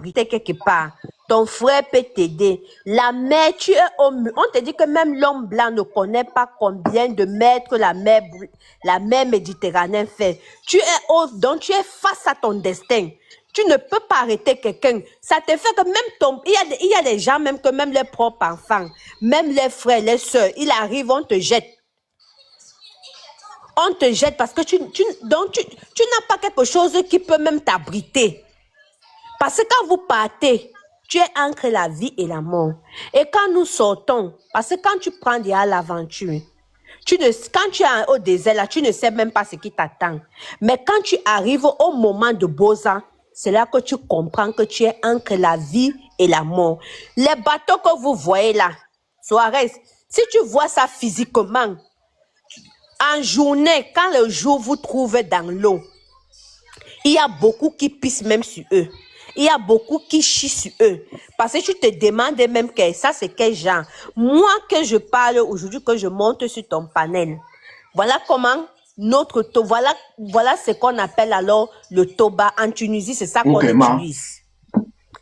t'abriter quelque part. Ton frère peut t'aider. La mer, tu es on te dit que même l'homme blanc ne connaît pas combien de mètres la mer Méditerranée fait. Donc tu es face à ton destin. Tu ne peux pas arrêter quelqu'un. Ça te fait que même il y a des gens, même que même les propres enfants, même les frères, les sœurs, ils arrivent, on te jette. On te jette parce que tu n'as pas quelque chose qui peut même t'abriter. Parce que quand vous partez, tu es entre la vie et la mort. Et quand nous sortons, parce que quand tu prends déjà l'aventure, quand tu es au désert, là, tu ne sais même pas ce qui t'attend. Mais quand tu arrives au moment de Boza, c'est là que tu comprends que tu es entre la vie et la mort. Les bateaux que vous voyez là, Suarez, si tu vois ça physiquement, en journée, quand le jour vous trouvez dans l'eau, il y a beaucoup qui pissent même sur eux. Il y a beaucoup qui chient sur eux. Parce que tu te demandes même que ça, c'est quel genre. Moi, que je parle aujourd'hui, que je monte sur ton panel. Voilà comment voilà ce qu'on appelle alors le toba. En Tunisie, c'est ça qu'on utilise.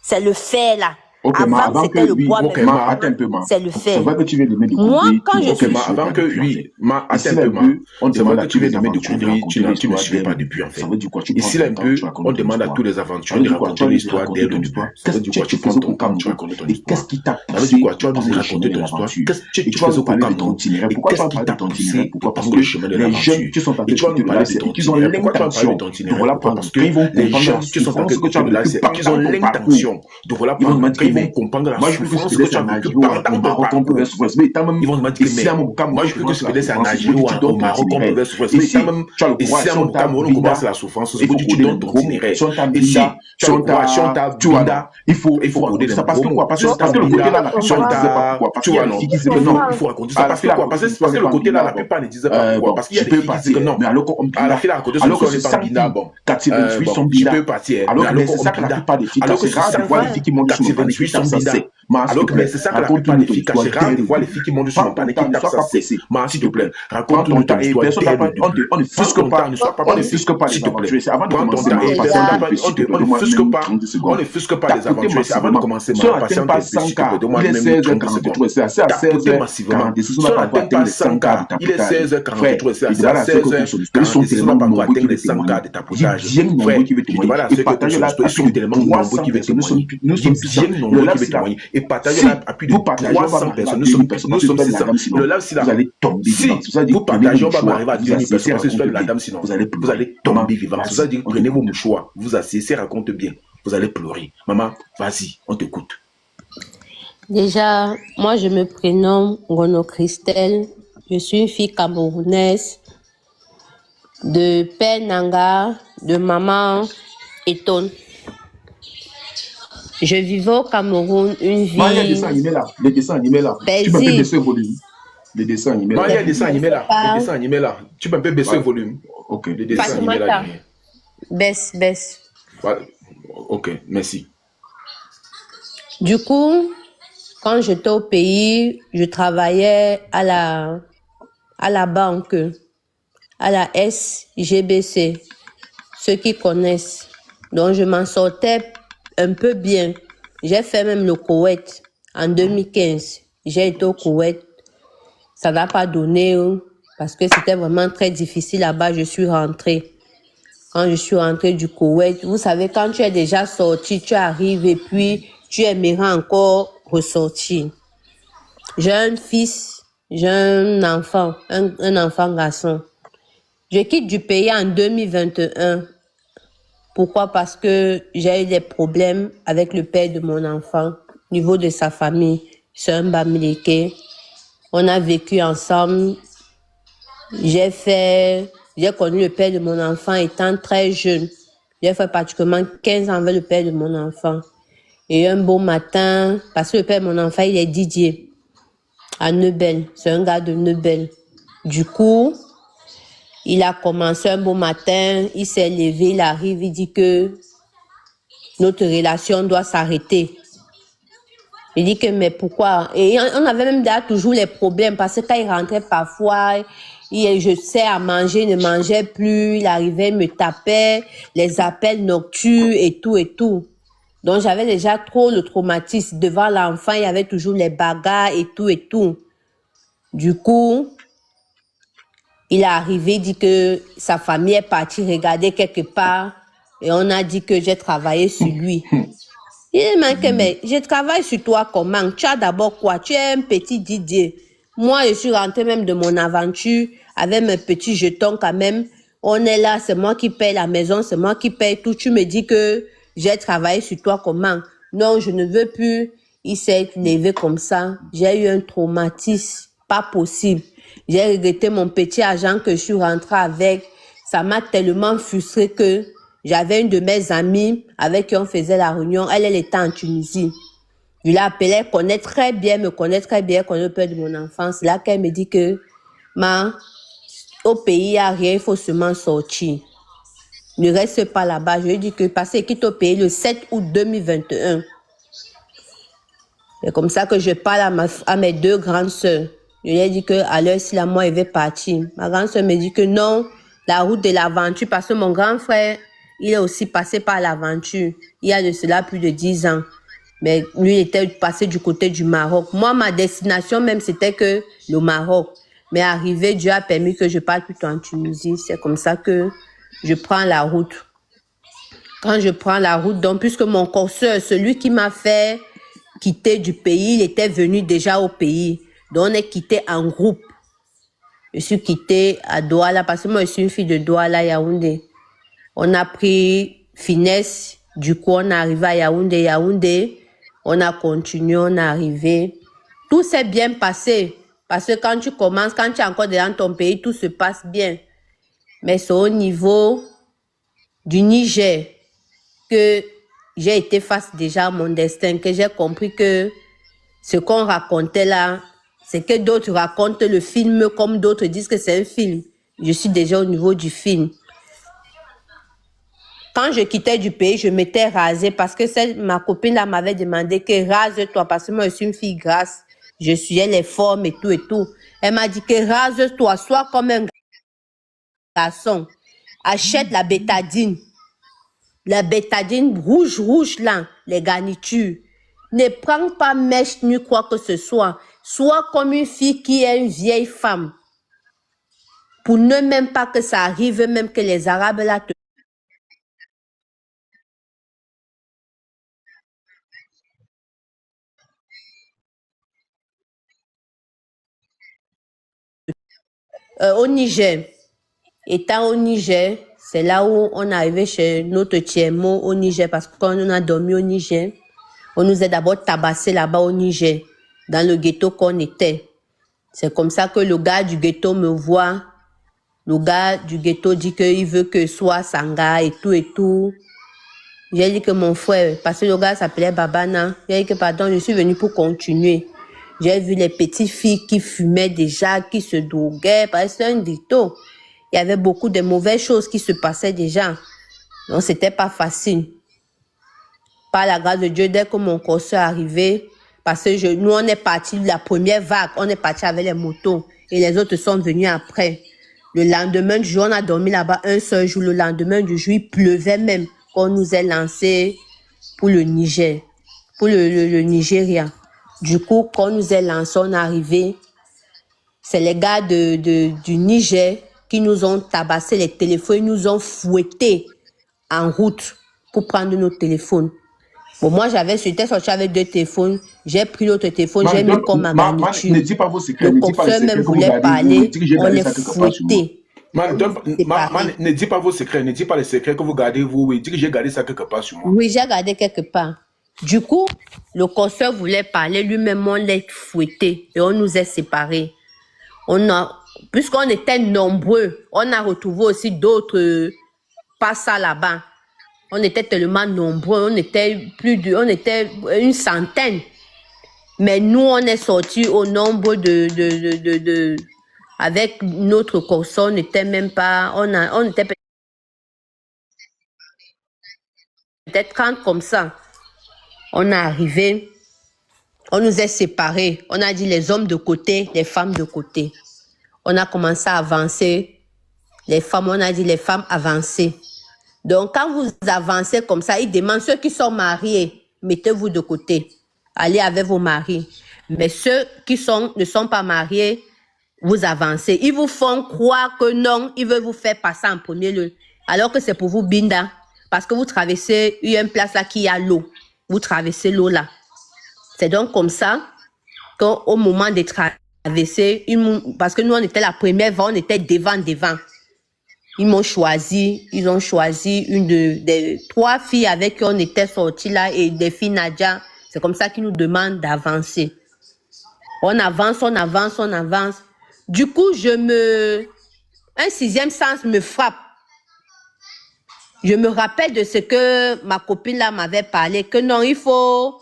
C'est le fer là. Avant, c'était le bois, c'est le fer. C'est vrai que tu viens de me découvrir. Moi, quand je suis... Avant que, oui, attends un peu, c'est vrai que tu viens de me découvrir, tu ne suis pas depuis, en fait. Ici, là, un peu, on demande à tous les aventuriers de raconter l'histoire dès le début. Ça veut dire quoi? Tu prends ton camp, tu racontes ton histoire. Qu'est-ce qui t'a Ça veut dire quoi? Tu vas nous raconter ton histoire. Qu'est-ce que tu faisais au camp? Pourquoi tu vas parler de ton itinéraire? Pourquoi? Parce que le chemin de les jeunes qui sont en train de parler de ton qu'ils ont l'intention de reprendre. Parce que les jeunes qui sont en train de parler qu'ils ont l'intention de reprendre. Ils vont comprendre la souffrance que tu as vécue pendant ton parcours. Ils vont demander que moi je peux que c'est en Algérie ou au Maroc qu'on pouvait souffrir. Et si au Cameroun on commence la souffrance, c'est que tu donnes ton itinéraire. Et si tu as Binda, il faut coder les mots. Parce que le côté là, la plupart ne disait pas pourquoi. Parce qu'il y a des filles qui disaient que non, il faut raconter ça. Parce que quoi? Parce que le côté là, la plupart ne disaient pas pourquoi. Parce qu'il y a des filles qui disaient que non. Mais alors qu'on la fille à côté, alors que c'est pas Binda, bon, je peux partir. Alors que c'est ça que la plupart des filles, c'est rare de voir les filles qui montent sur le panneau. Alors que c'est ça que la plupart des filles, c'est rare de voir les filles qui montent sur le panneau qui tapent ça, c'est. S'il te plaît, raconte-nous ton histoire. On ne fusque pas, on ne fusque pas les aventuriers. C'est avant de commencer, on ne fusque pas les aventuriers. C'est avant de commencer, ma patiente, s'il te plaît, donne-moi même 30 secondes. C'est à 16h massivement. Si on n'atteint pas 100K, il est 16h43, c'est à 16h40, on n'a pas encore atteint les 100K de tapotage. Frère, tu vas là, ceux qui sont tellement nombreux qui veulent témoigner. Nous sommes bien nombreux qui veulent témoigner. Et partager à plus de 300 personnes. Nous sommes 600. Le live, si vous allez tomber vivant. Si vous partagez, on va arriver à 2000 personnes. Parce que c'est la dame, sinon vous allez tomber vivant. C'est ça, dire, prenez vos mouchoirs, vous asseyez, raconte bien. Vous allez pleurer. Maman, vas-y, on t'écoute. Déjà, moi, je me prénomme Gono Christelle. Je suis une fille camerounaise de père Nanga, de maman Eton. Je vivais au Cameroun une vie. Il y a des dessins animés là. Les dessins animés là. Tu peux un peu baisser le volume. Les dessins animés là. Il y a des dessins animés là. Les dessins animés là. Tu peux un peu baisser le volume. Ok. Les dessins animés là. Baisse. Voilà. Ok, merci. Du coup, quand j'étais au pays, je travaillais à la banque, à la SGBC, ceux qui connaissent. Donc, je m'en sortais un peu bien. J'ai fait même le Koweït en 2015. J'ai été au Koweït. Ça n'a pas donné parce que c'était vraiment très difficile là-bas. Je suis rentrée. Quand je suis rentrée du Koweït, vous savez, quand tu es déjà sorti, tu arrives et puis tu aimerais encore ressortir. J'ai un fils, j'ai un enfant, un enfant garçon. Je quitte du pays en 2021. Pourquoi? Parce que j'ai eu des problèmes avec le père de mon enfant, au niveau de sa famille. C'est un Bamileke. On a vécu ensemble. J'ai connu le père de mon enfant étant très jeune. J'ai fait pratiquement 15 ans avec le père de mon enfant. Et un beau matin, parce que le père de mon enfant, il est Didier, à Neubel. C'est un gars de Neubel. Du coup, il a commencé un beau matin, il s'est levé, il arrive, il dit que notre relation doit s'arrêter. Il dit que, mais pourquoi? Et on avait même déjà toujours les problèmes, parce que quand il rentrait parfois, je sais à manger, il ne mangeait plus, il arrivait, il me tapait, les appels nocturnes et tout et tout. Donc, j'avais déjà trop le traumatisme. Devant l'enfant, il y avait toujours les bagarres et tout et tout. Du coup, il est arrivé, il dit que sa famille est partie regarder quelque part et on a dit que j'ai travaillé sur lui. Il m'a dit, mais je travaille sur toi comment? Tu as d'abord quoi? Tu es un petit Didier. Moi, je suis rentrée même de mon aventure avec mes petits jetons quand même. On est là, c'est moi qui paye la maison, c'est moi qui paye tout. Tu me dis que j'ai travaillé sur toi comment? Non, je ne veux plus. Il s'est levé comme ça. J'ai eu un traumatisme, pas possible. J'ai regretté mon petit agent que je suis rentrée avec. Ça m'a tellement frustrée que j'avais une de mes amies avec qui on faisait la réunion. Elle était en Tunisie. Je l'ai appelée, elle connaît très bien, me connaît très bien, connaît le père de mon enfance. Là qu'elle me dit que, au pays, il n'y a rien, il faut seulement sortir. Ne reste pas là-bas. Je lui ai dit que passer quitte au pays le 7 août 2021. C'est comme ça que je parle à mes deux grandes sœurs. Je lui ai dit que à l'heure, si la moi, elle veut partir. Ma grande sœur me dit que non, la route de l'aventure, parce que mon grand frère, il est aussi passé par l'aventure. Il y a de cela plus de 10 ans. Mais lui, il était passé du côté du Maroc. Moi, ma destination même, c'était que le Maroc. Mais arrivé, Dieu a permis que je parte plutôt en Tunisie. C'est comme ça que je prends la route. Quand je prends la route, donc, puisque mon consoeur, celui qui m'a fait quitter du pays, il était venu déjà au pays. Donc, on est quitté en groupe. Je suis quittée à Douala, parce que moi, je suis une fille de Douala, Yaoundé. On a pris finesse. Du coup, on est arrivé à Yaoundé. On a continué, on est arrivé. Tout s'est bien passé. Parce que quand tu commences, quand tu es encore dans ton pays, tout se passe bien. Mais c'est au niveau du Niger que j'ai été face déjà à mon destin, que j'ai compris que ce qu'on racontait là, c'est que d'autres racontent le film comme d'autres disent que c'est un film. Je suis déjà au niveau du film. Quand je quittais du pays, je m'étais rasée parce que ma copine là m'avait demandé que rase-toi parce que moi je suis une fille grasse. Je suivais les formes et tout et tout. Elle m'a dit que rase-toi, sois comme un garçon. Achète la bétadine. La bétadine rouge là, les garnitures. Ne prends pas mèche ni quoi que ce soit. Sois comme une fille qui est une vieille femme. Pour ne même pas que ça arrive, même que les Arabes là te... Au Niger, étant au Niger, c'est là où on est arrivé chez notre tiers-mot au Niger parce que quand on a dormi au Niger, on nous a d'abord tabassé là-bas au Niger, dans le ghetto qu'on était. C'est comme ça que le gars du ghetto me voit. Le gars du ghetto dit qu'il veut que je sois Sanga et tout et tout. J'ai dit que mon frère, parce que le gars s'appelait Babana, j'ai dit que pardon, je suis venue pour continuer. J'ai vu les petites filles qui fumaient déjà, qui se droguaient, parce que c'est un ghetto. Il y avait beaucoup de mauvaises choses qui se passaient déjà. Donc, c'était pas facile. Par la grâce de Dieu, dès que mon corps est arrivé, parce que nous, on est parti la première vague, on est parti avec les motos et les autres sont venus après. Le lendemain du jour, on a dormi là-bas un seul jour. Le lendemain du jour, il pleuvait même qu'on nous ait lancé pour le Niger, pour le Nigeria. Du coup, quand on nous est lancé, on est arrivé. C'est les gars du Niger qui nous ont tabassé les téléphones, ils nous ont fouettés en route pour prendre nos téléphones. Bon, moi, j'étais sorti avec 2 téléphones, j'ai pris l'autre téléphone, j'ai mis comme ma garniture. Ne dis pas vos secrets, le consoeur même voulait parler, on est fouetté. Ne dis pas vos secrets, ne dis pas les secrets que vous gardez vous, dis que j'ai gardé ça quelque part sur moi. Oui, j'ai gardé quelque part. Du coup, le consoeur voulait parler, lui-même on l'a fouetté et on nous est séparés. Puisqu'on était nombreux, on a retrouvé aussi d'autres passants là-bas. On était tellement nombreux, on était une centaine. Mais nous, on est sortis au nombre avec notre corso, on n'était même pas, on était peut-être 30 comme ça. On est arrivé, on nous est séparés. On a dit les hommes de côté, les femmes de côté. On a commencé à avancer. Les femmes, on a dit les femmes avancées. Donc, quand vous avancez comme ça, ils demandent ceux qui sont mariés, mettez-vous de côté. Allez avec vos maris. Mais ceux qui ne sont pas mariés, vous avancez. Ils vous font croire que non, ils veulent vous faire passer en premier lieu. Alors que c'est pour vous, Binda. Parce que vous traversez une place là qui a l'eau. Vous traversez l'eau là. C'est donc comme ça qu'au moment de traverser, parce que nous, on était la première fois, on était devant. Ils m'ont choisi, ils ont choisi une des 3 filles avec qui on était sortis là et des filles Nadia. C'est comme ça qu'ils nous demandent d'avancer. On avance. Du coup, un 6e sens me frappe. Je me rappelle de ce que ma copine là m'avait parlé, que non, il faut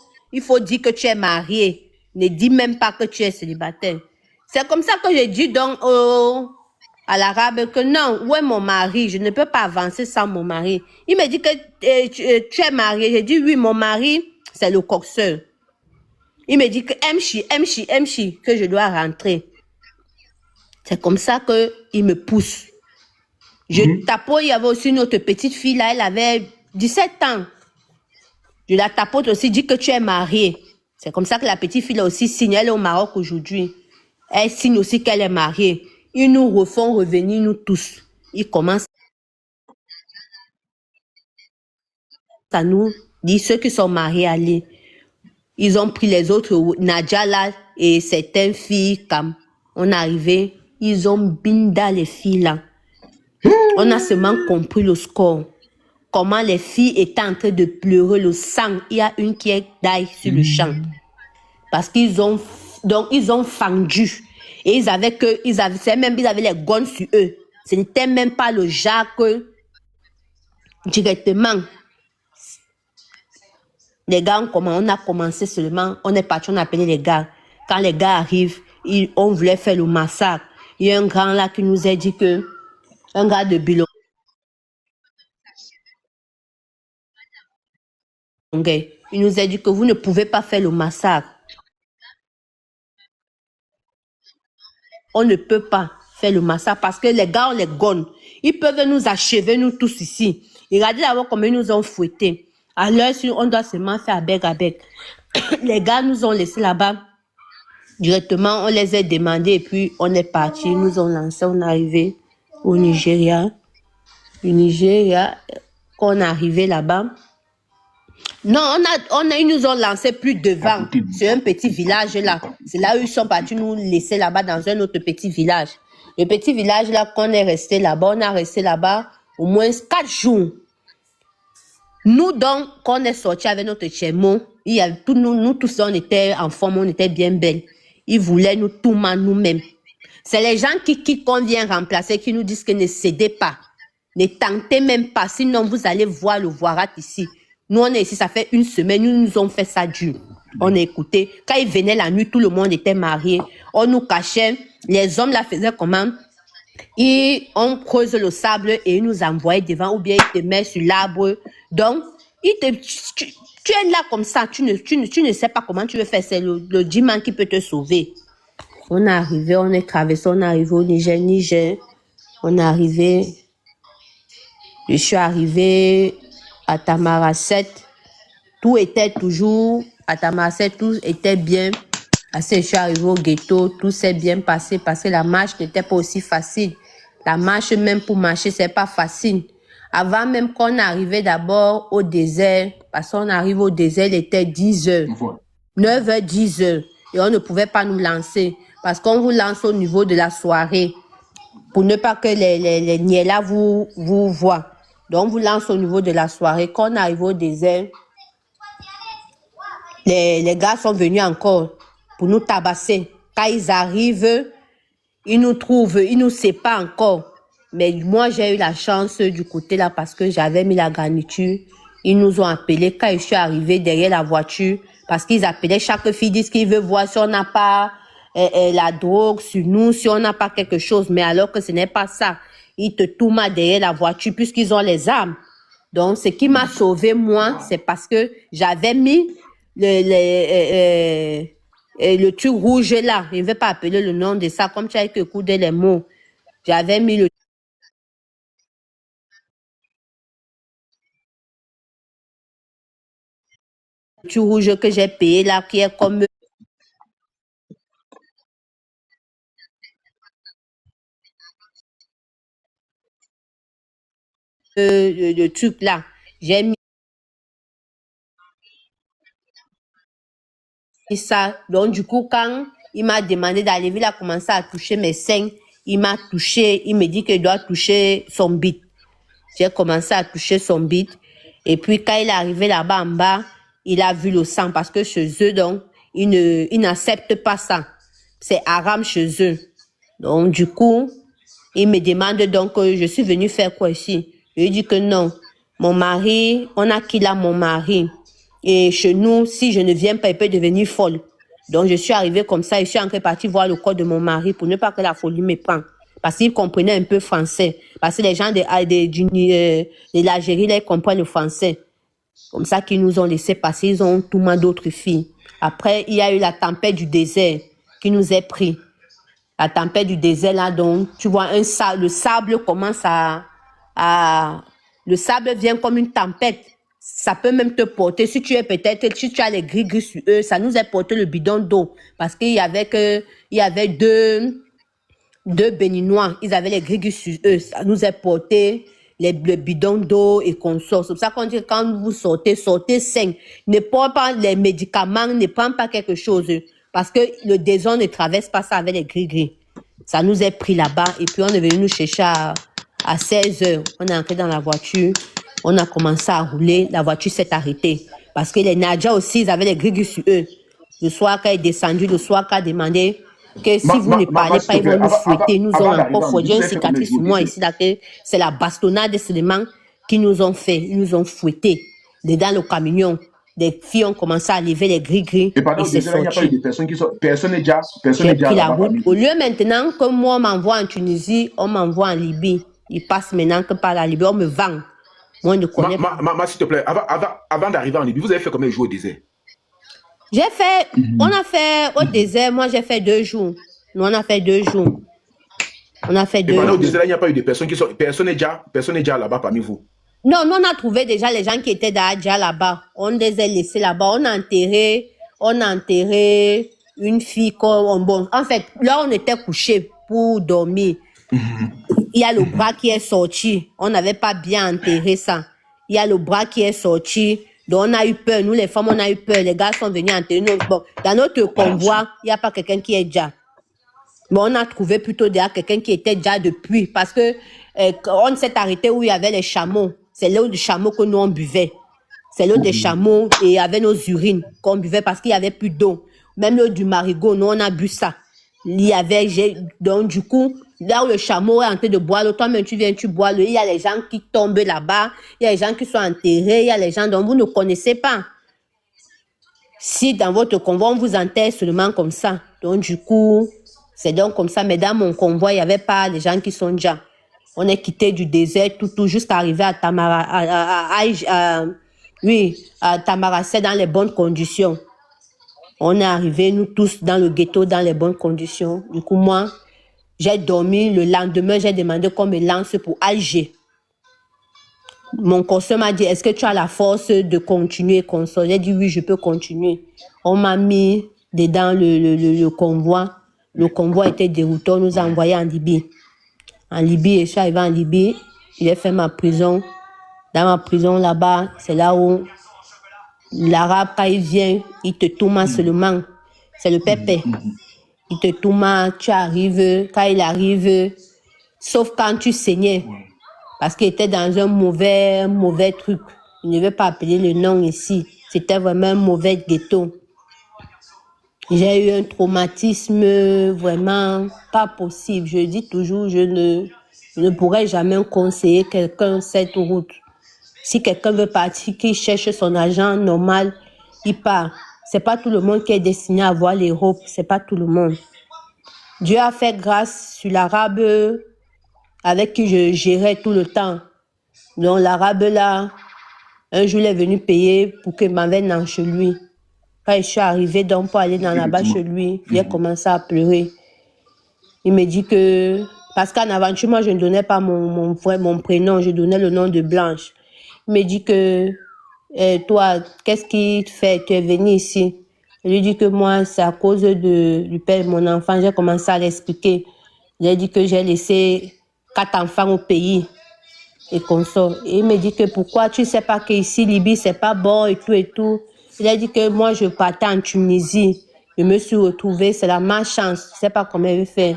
dire que tu es marié. Ne dis même pas que tu es célibataire. C'est comme ça que j'ai dit donc à l'arabe que non, où est mon mari? Je ne peux pas avancer sans mon mari. Il me dit que tu es marié. J'ai dit oui, mon mari, c'est le coxeur. Il me dit que Mchi, que je dois rentrer. C'est comme ça qu'il me pousse. Je tapote, il y avait aussi une autre petite fille là, elle avait 17 ans. Je la tapote aussi, dit que tu es mariée. C'est comme ça que la petite fille là aussi signe, elle est au Maroc aujourd'hui. Elle signe aussi qu'elle est mariée. Ils nous refont revenir, nous tous. Ils commencent à nous dire ceux qui sont mariés, allez. Ils ont pris les autres, Nadia là, et certaines filles, comme on est arrivé, ils ont binda les filles là. On a seulement compris le score. Comment les filles étaient en train de pleurer le sang. Il y a une qui est d'ail sur le champ. Parce qu'ils ont fendu. Et ils avaient les guns sur eux. Ce n'était même pas le genre que directement. Les gars, on a commencé seulement, on est parti, on a appelé les gars. Quand les gars arrivent, on voulait faire le massacre. Il y a un grand là qui nous a dit que, un gars de Bilongue, il nous a dit que vous ne pouvez pas faire le massacre. On ne peut pas faire le massacre parce que les gars ont les guns. Ils peuvent nous achever, nous tous ici. Regardez d'abord comment ils nous ont fouettés. À l'heure, on doit seulement faire avec. Les gars nous ont laissés là-bas. Directement, on les a demandés et puis on est parti. Ils nous ont lancé, on est arrivé au Nigeria. Du Nigeria, quand on est arrivé là-bas. Non, ils nous ont lancé plus devant. C'est un petit village là. C'est là où ils sont partis nous laisser là-bas dans un autre petit village. Le petit village là, qu'on est resté là-bas, on a resté là-bas au moins 4 jours. Nous donc, quand on est sorti avec notre chémo, nous tous, on était en forme, on était bien belles. Ils voulaient nous tout mal nous-mêmes. C'est les gens qu'on vient remplacer qui nous disent que ne cédez pas. Ne tentez même pas, sinon vous allez voir le voirat ici. Nous, on est ici, ça fait 1 semaine, nous ont fait ça dur. On a écouté. Quand ils venaient la nuit, tout le monde était marié. On nous cachait. Les hommes là faisaient comment? On creuse le sable et ils nous envoyaient devant ou bien ils te mettent sur l'arbre. Donc, tu es là comme ça, tu ne sais pas comment tu veux faire. C'est le dimanche qui peut te sauver. On est arrivé, on est traversé, on est arrivé au Niger. On est arrivé. Je suis arrivé à Tamaracet. Tout était toujours à Tamaracet, tout était bien. Assez, je suis arrivé au ghetto, tout s'est bien passé parce que la marche n'était pas aussi facile. La marche, même pour marcher, c'est pas facile. Avant même qu'on arrivait d'abord au désert, parce qu'on arrive au désert, il était 10h. 9h, 10h. Et on ne pouvait pas nous lancer. Parce qu'on vous lance au niveau de la soirée. Pour ne pas que les Niela vous voient. Donc, on vous lance au niveau de la soirée. Quand on arrive au désert, les gars sont venus encore pour nous tabasser. Quand ils arrivent, ils nous trouvent, ils nous séparent encore. Mais moi, j'ai eu la chance du côté là parce que j'avais mis la garniture. Ils nous ont appelés quand je suis arrivé derrière la voiture parce qu'ils appelaient chaque fille, disent qu'ils veulent voir si on n'a pas la drogue sur nous, si on n'a pas quelque chose. Mais alors que ce n'est pas ça. Ils te tournent derrière la voiture puisqu'ils ont les armes. Donc, ce qui m'a sauvé, moi, c'est parce que j'avais mis le truc rouge là. Je ne vais pas appeler le nom de ça comme tu as écouté les mots. J'avais mis le tout rouge que j'ai payé là, qui est comme le truc là. J'ai mis ça. Donc, du coup, quand il m'a demandé d'aller, il a commencé à toucher mes seins. Il m'a touché, il me dit qu'il doit toucher son bit. J'ai commencé à toucher son bit. Et puis, quand il est arrivé là-bas en bas, il a vu le sang parce que chez eux, donc, ils n'acceptent pas ça. C'est haram chez eux. Donc, du coup, il me demande donc, je suis venue faire quoi ici? Je lui dis que non. Mon mari, on a qu'il a mon mari. Et chez nous, si je ne viens pas, il peut devenir folle. Donc, je suis arrivée comme ça et je suis encore partie voir le corps de mon mari pour ne pas que la folie me prenne. Parce qu'il comprenait un peu français. Parce que les gens de l'Algérie, là, ils comprennent le français. Comme ça qu'ils nous ont laissé passer. Ils ont tout mal d'autres filles. Après, il y a eu la tempête du désert qui nous est pris. La tempête du désert, là, donc, tu vois, le sable commence le sable vient comme une tempête. Ça peut même te porter. Si tu as les gris sur eux, ça nous a porté le bidon d'eau. Parce qu'il y avait deux Béninois. Ils avaient les gris sur eux. Ça nous a porté le bidon d'eau et qu'on sort. C'est pour ça qu'on dit quand vous sortez sain. Ne prenez pas les médicaments, ne prenez pas quelque chose. Parce que le désordre ne traverse pas ça avec les gris. Ça nous est pris là-bas. Et puis on est venu nous chercher à 16 h. On est entré dans la voiture. On a commencé à rouler. La voiture s'est arrêtée. Parce que les Nadja aussi, ils avaient les gris sur eux. Le soir, quand il est descendu, le soir, quand il a demandé que si vous ne parlez pas, ils vont nous fouetter. Ils nous ont encore fouetté. J'ai une cicatrice sur moi ici, là, c'est la bastonnade seulement qu'ils nous ont fait. Ils nous ont fouettés. Dans le camion, des filles ont commencé à lever les gris-gris. Et pardon, il n'y a pas eu de personnes qui sont... Personne n'est déjà J'ai pris la route. Au lieu maintenant que moi, on m'envoie en Tunisie, on m'envoie en Libye. Il passe maintenant que par la Libye, on me vend. Moi, je ne connais pas. S'il te plaît, avant d'arriver en Libye, vous avez fait combien de jours au désert? On a fait au désert, moi j'ai fait 2 jours. Nous, on a fait 2 jours. On a fait 2 jours. Au désert, il n'y a pas eu de personnes qui sont... Personne n'est déjà là-bas parmi vous? Non, nous, on a trouvé déjà les gens qui étaient déjà là-bas. On les a laissés là-bas. On a enterré une fille bon. En fait, là, on était couchés pour dormir. Il y a le bras qui est sorti. On n'avait pas bien enterré ça. Il y a le bras qui est sorti. Donc, on a eu peur. Nous, les femmes, on a eu peur. Les gars sont venus enterrer. Bon, dans notre convoi, il n'y a pas quelqu'un qui est déjà. Mais on a trouvé plutôt déjà quelqu'un qui était déjà depuis. Parce que on s'est arrêté où il y avait les chameaux. C'est l'eau du chameau que nous, on buvait. C'est l'eau des chameaux et avec nos urines qu'on buvait parce qu'il n'y avait plus d'eau. Même l'eau du marigot, nous, on a bu ça. Il y avait, donc du coup, là où le chameau est en train de boire l'eau, toi-même tu viens, tu bois l'eau. Il y a les gens qui tombent là-bas, il y a les gens qui sont enterrés, il y a les gens dont vous ne connaissez pas. Si dans votre convoi, on vous enterre seulement comme ça. Donc du coup, c'est donc comme ça. Mais dans mon convoi, il n'y avait pas les gens qui sont déjà. On est quitté du désert tout jusqu'à arriver à Tamaracé dans les bonnes conditions. On est arrivés, nous tous, dans le ghetto, dans les bonnes conditions. Du coup, moi, j'ai dormi. Le lendemain, j'ai demandé qu'on me lance pour Alger. Mon conseil m'a dit, est-ce que tu as la force de continuer, conseil? J'ai dit, oui, je peux continuer. On m'a mis dedans le convoi. Le convoi était dérouté, on nous a envoyés en Libye. En Libye, je suis arrivé en Libye. J'ai fait ma prison. Dans ma prison, là-bas, c'est là où l'arabe, quand il vient, il te tourmente seulement. C'est le pépé. Il te tourmente, tu arrives. Quand il arrive, sauf quand tu saignais. Parce qu'il était dans un mauvais truc. Je ne vais pas appeler le nom ici. C'était vraiment un mauvais ghetto. J'ai eu un traumatisme vraiment pas possible. Je dis toujours, je ne pourrais jamais conseiller quelqu'un cette route. Si quelqu'un veut partir, qu'il cherche son argent normal, il part. C'est pas tout le monde qui est destiné à voir l'Europe. C'est pas tout le monde. Dieu a fait grâce sur l'arabe avec qui je gérais tout le temps. Donc l'arabe là, un jour il est venu payer pour qu'il m'amène chez lui. Quand je suis arrivée donc pour aller dans là-bas chez lui, il a commencé à pleurer. Il me dit que, parce qu'en aventure, moi je ne donnais pas mon prénom, je donnais le nom de Blanche. Il me dit que toi, qu'est-ce qui te fait? Tu es venu ici. Je lui dis que moi, c'est à cause du père de mon enfant. J'ai commencé à l'expliquer. J'ai dit que j'ai laissé 4 enfants au pays et qu'on sort. Et il me dit que pourquoi tu sais pas qu'ici, Libye, c'est pas bon et tout et tout. Il a dit que moi, je partais en Tunisie. Je me suis retrouvée, c'est la malchance. Je sais pas comment il fait.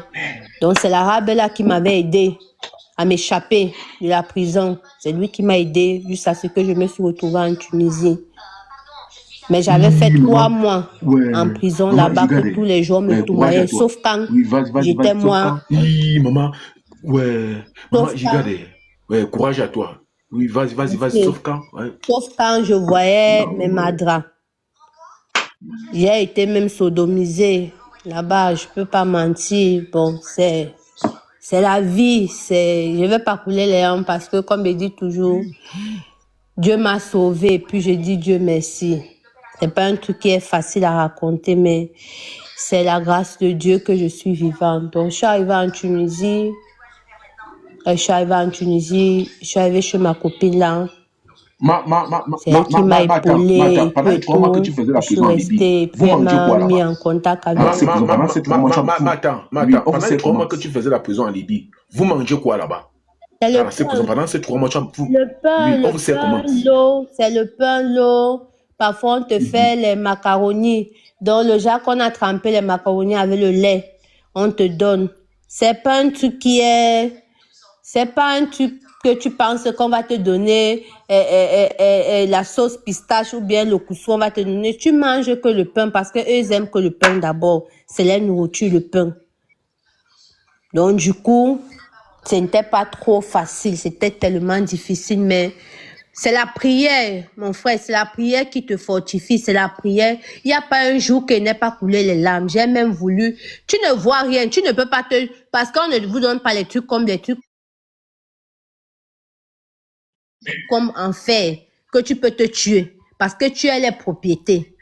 Donc, c'est l'arabe là qui m'avait aidé à m'échapper de la prison. C'est lui qui m'a aidé jusqu'à ce que je me suis retrouvée en Tunisie. Mais j'avais fait 3 mois en prison là-bas que tous les jours me tournaient, sauf quand j'étais moi. Oui, maman. Ouais, maman, j'y gardais. Ouais, courage à toi. Oui, vas-y, sauf quand. Ouais. Sauf quand je voyais mes madras. J'ai été même sodomisée là-bas, je peux pas mentir. Bon, c'est la vie. Je vais pas couler les hommes parce que, comme je dis toujours, Dieu m'a sauvée, puis je dis Dieu merci. C'est pas un truc qui est facile à raconter, mais c'est la grâce de Dieu que je suis vivante. Donc, je suis arrivée en Tunisie. Je suis arrivée chez ma copine là. C'est elle qui m'a épaulée. Pendant 3 mois que tu faisais la prison en Libye, vous mangez quoi là-bas? Mis en contact avec attends. Pendant ces 3 mois que tu faisais la prison en Libye, vous mangez quoi là-bas? Pendant ces 3 mois, le pain, l'eau. C'est le pain, l'eau. Parfois, on te fait les macaronis. Dans le jar qu'on a trempé les macaronis avec le lait, on te donne. C'est pas un truc c'est pas un truc que tu penses qu'on va te donner la sauce pistache ou bien le couscous, on va te donner. Tu manges que le pain parce qu'eux, ils aiment que le pain d'abord. C'est la nourriture, le pain. Donc, du coup, ce n'était pas trop facile. C'était tellement difficile, mais c'est la prière, mon frère. C'est la prière qui te fortifie. C'est la prière. Il n'y a pas un jour qui n'ait pas coulé les larmes. J'ai même voulu. Tu ne vois rien. Tu ne peux pas parce qu'on ne vous donne pas les trucs comme des trucs comme en fer, que tu peux te tuer. Parce que tu as les propriétés.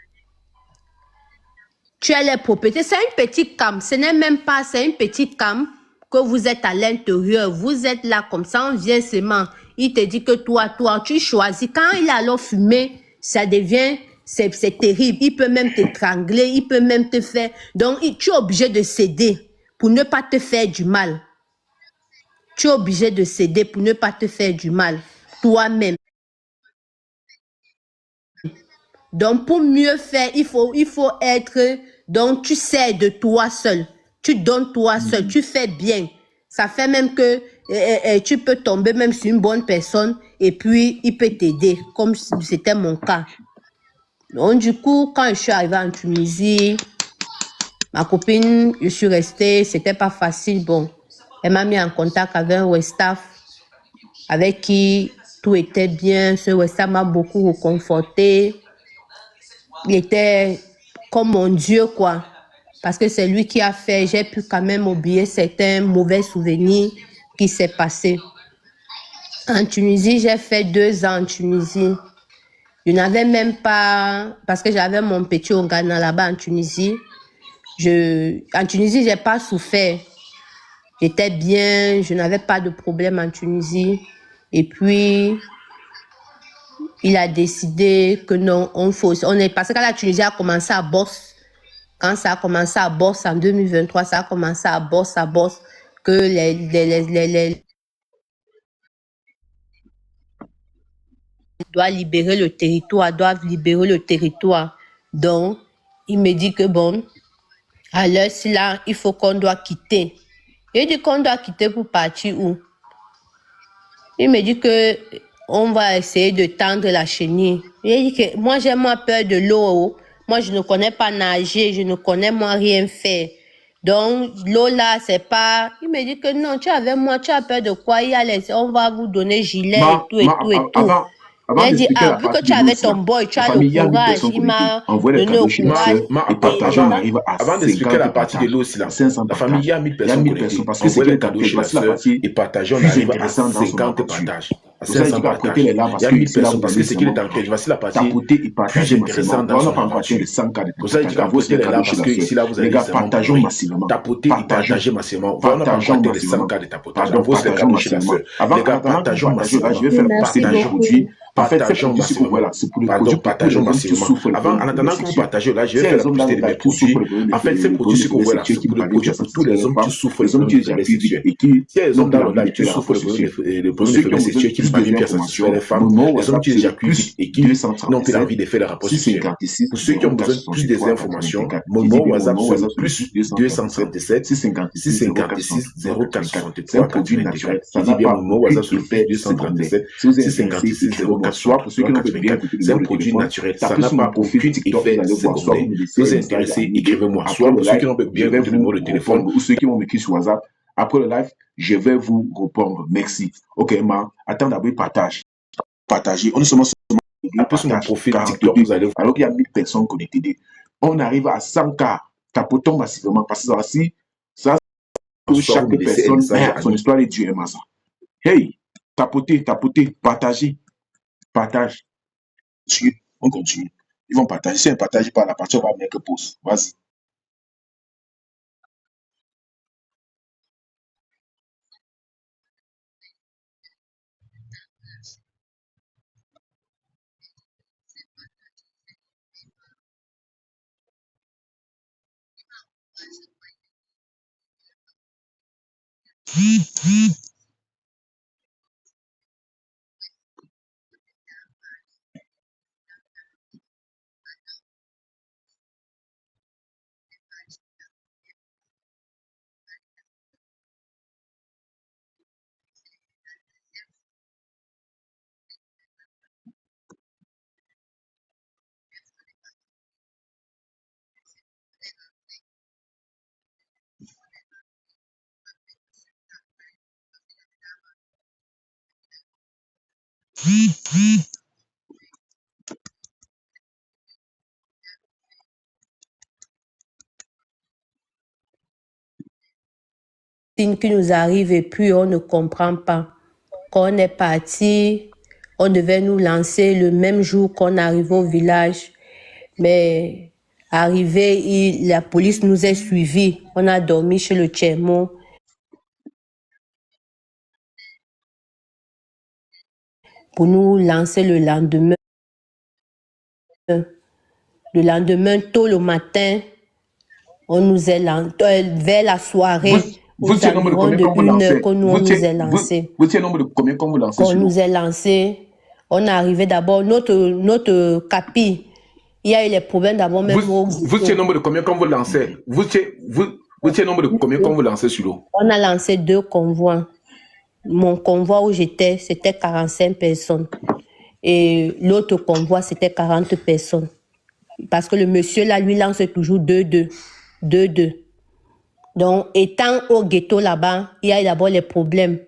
Tu as les propriétés. C'est une petite cam. Ce n'est même pas, c'est une petite cam que vous êtes à l'intérieur. Vous êtes là comme ça, on vient seulement. Il te dit que toi, tu choisis. Quand il a alors fumé, ça devient, c'est terrible. Il peut même t'étrangler, il peut même te faire. Donc, tu es obligé de céder pour ne pas te faire du mal. Tu es obligé de céder pour ne pas te faire du mal. Toi-même. Donc, pour mieux faire, il faut être... Donc, tu sais de toi seul. Tu donnes toi seul. Tu fais bien. Ça fait même que tu peux tomber même sur une bonne personne et puis il peut t'aider, comme c'était mon cas. Donc, du coup, quand je suis arrivée en Tunisie, ma copine, je suis restée. C'était pas facile. Bon, elle m'a mis en contact avec un Westaf avec qui tout était bien. Ce Westaf m'a beaucoup réconforté. Il était comme mon Dieu, quoi. Parce que c'est lui qui a fait, j'ai pu quand même oublier certains mauvais souvenirs qui s'est passé. En Tunisie, j'ai fait 2 ans en Tunisie. Je n'avais même pas, parce que j'avais mon petit au Ghana là-bas en Tunisie. En Tunisie, j'ai pas souffert. J'étais bien, je n'avais pas de problème en Tunisie. Et puis, il a décidé que non, parce que quand la Tunisie a commencé à bosse, quand ça a commencé à bosse en 2023, ça a commencé à bosse, que les doivent libérer le territoire. Donc, il me dit que bon, à l'heure là, il faut qu'on doit quitter. Il dit qu'on doit quitter pour partir où? Il me dit que on va essayer de tendre la chenille. Il dit que moi, j'ai moins peur de l'eau. Moi, je ne connais pas nager, je ne connais moi rien faire. Donc, l'eau là, c'est pas... Il me dit que non, tu es avec moi, tu as peur de quoi? On va vous donner gilet et tout. Il a dit, vu que tu avais ton boy, tu as le courage. Il m'a donné le courage. Avant d'expliquer la partie de l'eau, la famille a 1000 personnes parce que c'est les cadeaux chez la soeur et partager, on arrive à 50 partages. À 500 partages. Il y a 1000 personnes parce que c'est qu'il est en train. Voici la partie plus intéressante dans son aventure. Pour ça, il dit qu'apporter les là parce que ici, là, vous allez tapoter et partager massivement. On va pas compter les 100 cas de tapotage. Donc, voici les cadeaux chez la soeur. Les gars, partageons massivement. Je vais faire partager aujourd'hui. partageons massivement. Partageons massivement. Avant, en attendant que vous partagez, là, je vais faire la publicité de mes produits. En fait, ces produits que vous voyez là, c'est pour les produits pour tous les hommes qui souffrent de problèmes sexuels. Si les hommes dans le live qui souffrent de problèmes de sexuels, qui parviennent plus à satisfaire les femmes, les hommes qui éjaculent et qui n'ont plus envie de faire les rapports sexuels. Pour ceux qui ont besoin de plus d'informations, mon numéro WhatsApp c'est plus 237 656 0463 84. Je dis bien mon numéro WhatsApp sur le plus 237 656 0463 84. C'est un produit naturel. Ça n'a pas aucun effet secondaire. Si vous êtes intéressé, écrivez-moi. Soit pour ceux qui n'ont pas bien le numéro de téléphone ou ceux qui m'ont écrit sur WhatsApp. Après le live, je vais vous répondre. Merci. Ok, attends d'abord, partagez. On est seulement après sur mon profil TikTok, vous allez voir. Alors qu'il y a 1000 personnes connectées. On arrive à 100K. Tapotons massivement parce que ça chaque personne a son histoire et Dieu aime ça. Hey, tapotez, partagez. Partage. On continue. Ils vont partager. Si on ne partage pas, la partie, on va mettre pause. Vas-y. Qui nous arrive et puis on ne comprend pas. Quand on est parti, on devait nous lancer le même jour qu'on arrive au village. Mais arrivé, la police nous a suivis. On a dormi chez le Tchermo. Pour nous lancer le lendemain. Le lendemain, tôt le matin, on nous a lancé, vers la soirée. Vous êtes nombre de combien qu'on vous lancez? On nous a lancé. Vous êtes nombre de combien qu'on vous lancez? On nous a lancé. On est arrivé d'abord, notre capi. Il y a eu les problèmes d'abord même. Vous êtes nombre de combien qu'on vous lancez? Vous êtes nombre de combien qu'on vous lancez sur l'eau? On a lancé 2 convois. Mon convoi où j'étais, c'était 45 personnes. Et l'autre convoi, c'était 40 personnes. Parce que le monsieur là, lui lance toujours 2-2. Donc, étant au ghetto là-bas, il y a d'abord les problèmes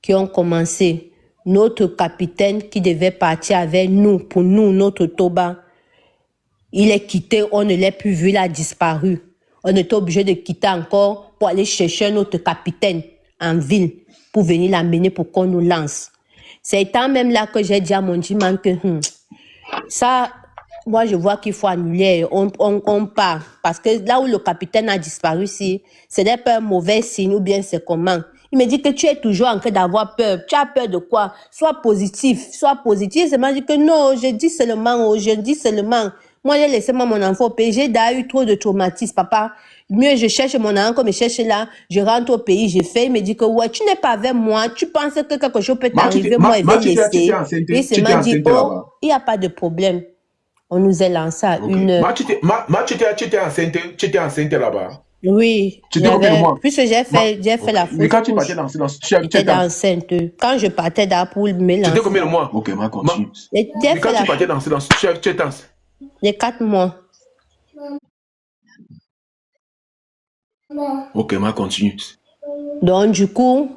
qui ont commencé. Notre capitaine qui devait partir avec nous, pour nous, notre Toba, il est quitté, on ne l'a plus vu, il a disparu. On était obligé de quitter encore pour aller chercher notre capitaine en ville pour venir l'amener pour qu'on nous lance. C'est étant même là que j'ai dit à mon diman que ça, moi je vois qu'il faut annuler, on part. Parce que là où le capitaine a disparu, si, ce n'est pas un mauvais signe ou bien c'est comment. Il me dit que tu es toujours en train d'avoir peur. Tu as peur de quoi? Sois positif. C'est moi, je dis que non, je dis seulement. Moi, j'ai laissé mon enfant au pays. J'ai d'ailleurs eu trop de traumatisme, papa. Mieux, je cherche mon enfant comme je cherche là. Je rentre au pays, j'ai fait. Il me dit que ouais, tu n'es pas avec moi. Tu penses que quelque chose peut t'arriver. Moi, je vais laisser. Et c'est m'a dit, oh, il n'y a pas de problème. On nous a lancé à une... Tu étais enceinte là-bas? Oui. Puisque j'ai fait la fausse. Mais quand tu partais lancer dans j'étais enceinte. Quand je partais là pour me lancer. C'était combien de mois? Ok, ma continue. Mais quand tu partais lancer dans tu étais enceinte? Les 4 mois. Ok, ma continue. Donc, du coup,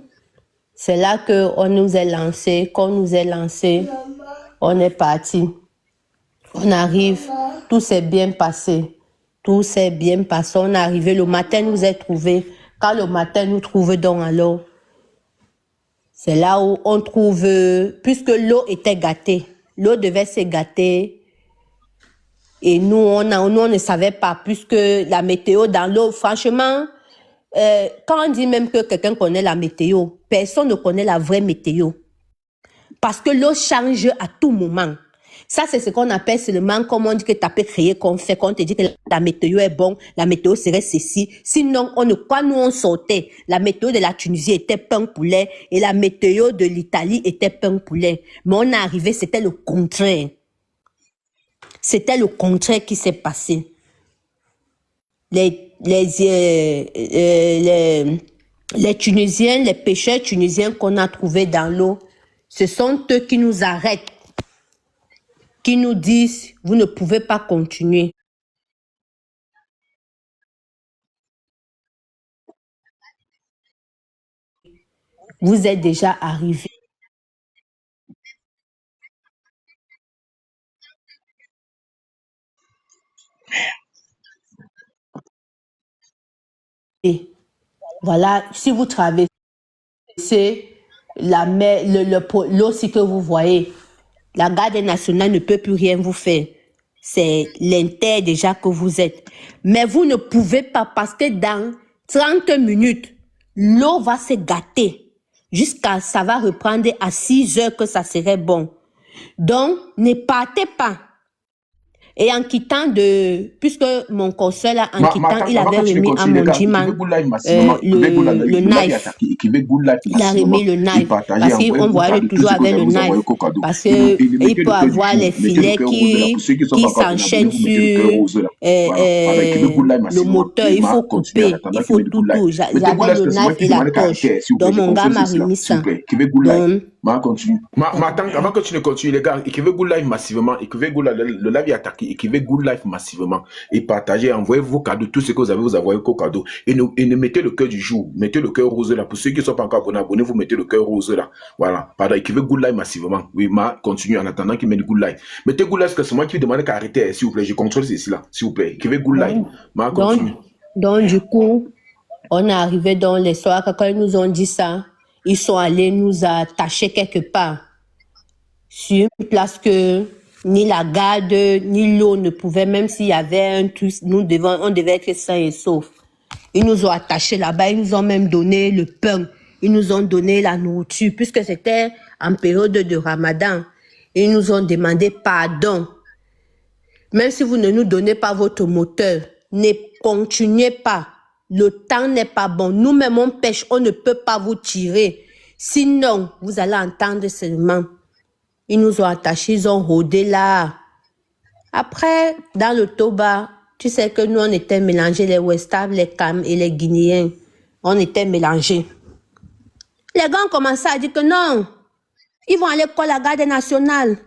c'est là qu'on nous a lancé. Quand on nous a lancé, on est parti. On arrive, tout s'est bien passé. Tout s'est bien passé. On est arrivé, le matin nous a trouvé. Quand le matin nous trouve donc alors, c'est là où on trouve, puisque l'eau était gâtée, l'eau devait se gâter. Et nous, on ne savait pas, puisque la météo dans l'eau, franchement, quand on dit même que quelqu'un connaît la météo, personne ne connaît la vraie météo. Parce que l'eau change à tout moment. Ça, c'est ce qu'on appelle seulement, comme on dit que tu peux créer qu'on fait, qu'on te dit que la météo est bonne, la météo serait ceci. Sinon, quand nous on sortait, la météo de la Tunisie était pain poulet et la météo de l'Italie était pain poulet. Mais on est arrivé, c'était le contraire. C'était le contraire qui s'est passé. Les Tunisiens, les pêcheurs tunisiens qu'on a trouvés dans l'eau, ce sont eux qui nous arrêtent, qui nous disent, vous ne pouvez pas continuer. Vous êtes déjà arrivé. Et voilà, si vous traversez la mer, l'eau que vous voyez, la garde nationale ne peut plus rien vous faire. C'est l'inter déjà que vous êtes. Mais vous ne pouvez pas parce que dans 30 minutes, l'eau va se gâter. Jusqu'à ça va reprendre à 6 heures que ça serait bon. Donc, ne partez pas. Et en quittant puisque mon consul là, en quittant, il avait remis à mon diman le knife. Il a remis le knife. Parce qu'on voit toujours avec le knife. Parce qu'il peut avoir les filets qui s'enchaînent sur le moteur. Il faut couper. Il faut tout. J'avais le knife et la torche. Donc mon gars m'a remis ça. Avant que tu ne continues, les gars, écrivez Good Life massivement, écrivez Good Life, le live est attaqué, écrivez Good Life massivement et partagez, envoyez vos cadeaux, tout ce que vous avez, vous envoyez vos cadeaux et ne mettez le cœur du jour, mettez le cœur rose là. Pour ceux qui ne sont pas encore abonnés, abonnez-vous, mettez le cœur rose là. Voilà, pardon, écrivez Good Life massivement. Oui, continue en attendant qu'il mette Good Life. Mettez Good Life parce que c'est moi qui demande qu'à arrêter, s'il vous plaît, je contrôle ceci là, s'il vous plaît. Écrivez Good Life. Continue. Donc, du coup, on est arrivé dans les soirs, quand ils nous ont dit ça, ils sont allés nous attacher quelque part. Sur une place que ni la garde, ni l'eau ne pouvaient, même s'il y avait un truc, on devait être sains et saufs. Ils nous ont attachés là-bas, ils nous ont même donné le pain, ils nous ont donné la nourriture, puisque c'était en période de Ramadan. Ils nous ont demandé pardon. Même si vous ne nous donnez pas votre moteur, ne continuez pas. Le temps n'est pas bon. Nous-mêmes, on pêche, on ne peut pas vous tirer. Sinon, vous allez entendre seulement. Ils nous ont attachés, ils ont rôdé là. Après, dans le Toba, tu sais que nous, on était mélangés, les Westaves, les Cam et les Guinéens. On était mélangés. Les gars ont commencé à dire que non, ils vont aller à la garde nationale.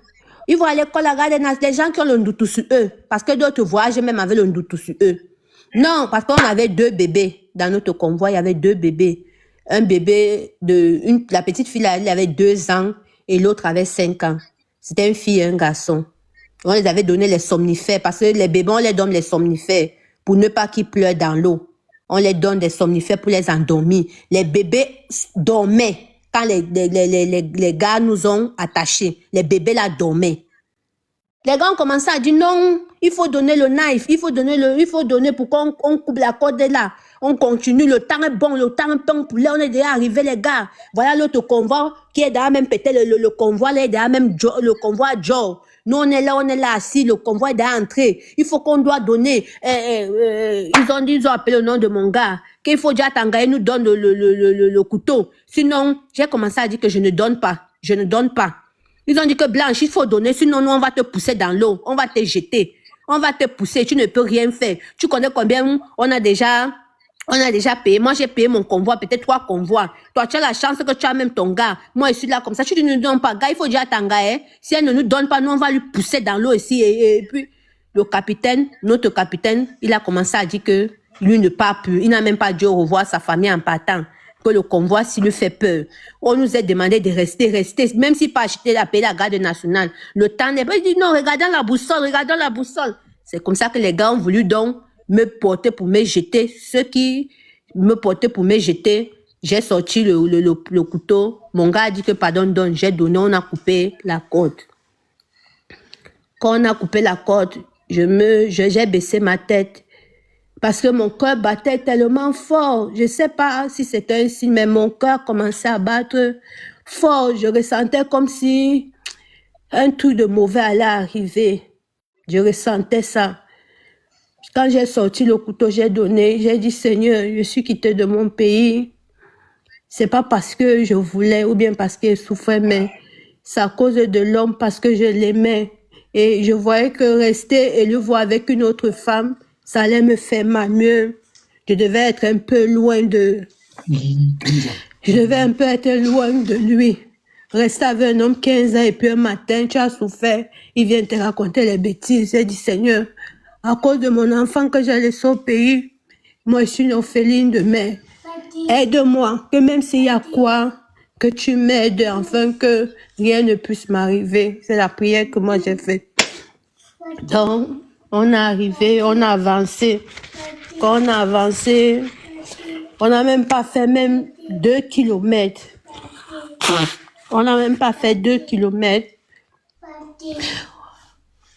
Ils vont aller à la garde nationale. Les gens qui ont le ndoutou sur eux. Parce que d'autres voyagent même avec le ndoutou sur eux. Non, parce qu'on avait 2 bébés. Dans notre convoi, il y avait 2 bébés. Un bébé la petite fille, elle avait 2 ans. Et l'autre avait 5 ans. C'était une fille et un garçon. On les avait donné les somnifères parce que les bébés, on les donne les somnifères pour ne pas qu'ils pleurent dans l'eau. On les donne des somnifères pour les endormir. Les bébés dormaient quand les gars nous ont attachés. Les bébés là dormaient. Les gars ont commencé à dire non, il faut donner le knife, il faut donner pour qu'on coupe la corde là. On continue, le temps est bon, le temps est bon pour là, on est déjà arrivé les gars. Voilà l'autre convoi qui est derrière même peut-être le convoi là, est derrière même le convoi Joe. Nous on est là assis, le convoi est déjà entré. Il faut qu'on doit donner. Ils ont appelé le nom de mon gars. Qu'il faut déjà Tangaye nous donne le couteau. Sinon, j'ai commencé à dire que je ne donne pas. Je ne donne pas. Ils ont dit que Blanche, il faut donner, sinon nous on va te pousser dans l'eau, on va te jeter, on va te pousser, tu ne peux rien faire. Tu connais combien on a déjà payé. Moi j'ai payé mon convoi, peut-être 3 convois. Toi tu as la chance que tu as même ton gars. Moi je suis là comme ça. Si tu ne nous donnes pas, gars, il faut dire à ton gars, si elle ne nous donne pas, nous on va lui pousser dans l'eau ici. Et puis notre capitaine, il a commencé à dire que lui ne part plus. Il n'a même pas dit au revoir à sa famille en partant. Que le convoi, s'il lui fait peur. On nous a demandé de rester, même si pas acheter la paix, la garde nationale. Le temps n'est pas, il dit non, regardons la boussole. C'est comme ça que les gars ont voulu donc me porter pour me jeter. Ceux qui me portaient pour me jeter, j'ai sorti le couteau. Mon gars a dit que pardon, j'ai donné, on a coupé la corde. Quand on a coupé la corde, j'ai baissé ma tête. Parce que mon cœur battait tellement fort. Je ne sais pas si c'était un signe, mais mon cœur commençait à battre fort. Je ressentais comme si un truc de mauvais allait arriver. Je ressentais ça. Quand j'ai sorti le couteau, j'ai donné, j'ai dit, Seigneur, je suis quitté de mon pays. C'est pas parce que je voulais ou bien parce qu'il souffrait, mais c'est à cause de l'homme, parce que je l'aimais. Et je voyais que rester et le voir avec une autre femme, ça allait me faire mal mieux. Je devais être un peu loin de... Je devais un peu être loin de lui. Rester avec un homme 15 ans et puis un matin, tu as souffert, il vient te raconter les bêtises. J'ai dit, Seigneur, à cause de mon enfant que j'ai laissé au pays, moi je suis une orpheline de mère. Aide-moi, que même s'il y a quoi, que tu m'aides, afin que rien ne puisse m'arriver. C'est la prière que moi j'ai faite. Donc, on est arrivé, on a avancé. Quand on a avancé, on n'a même pas fait même 2 kilomètres. On n'a même pas fait 2 kilomètres.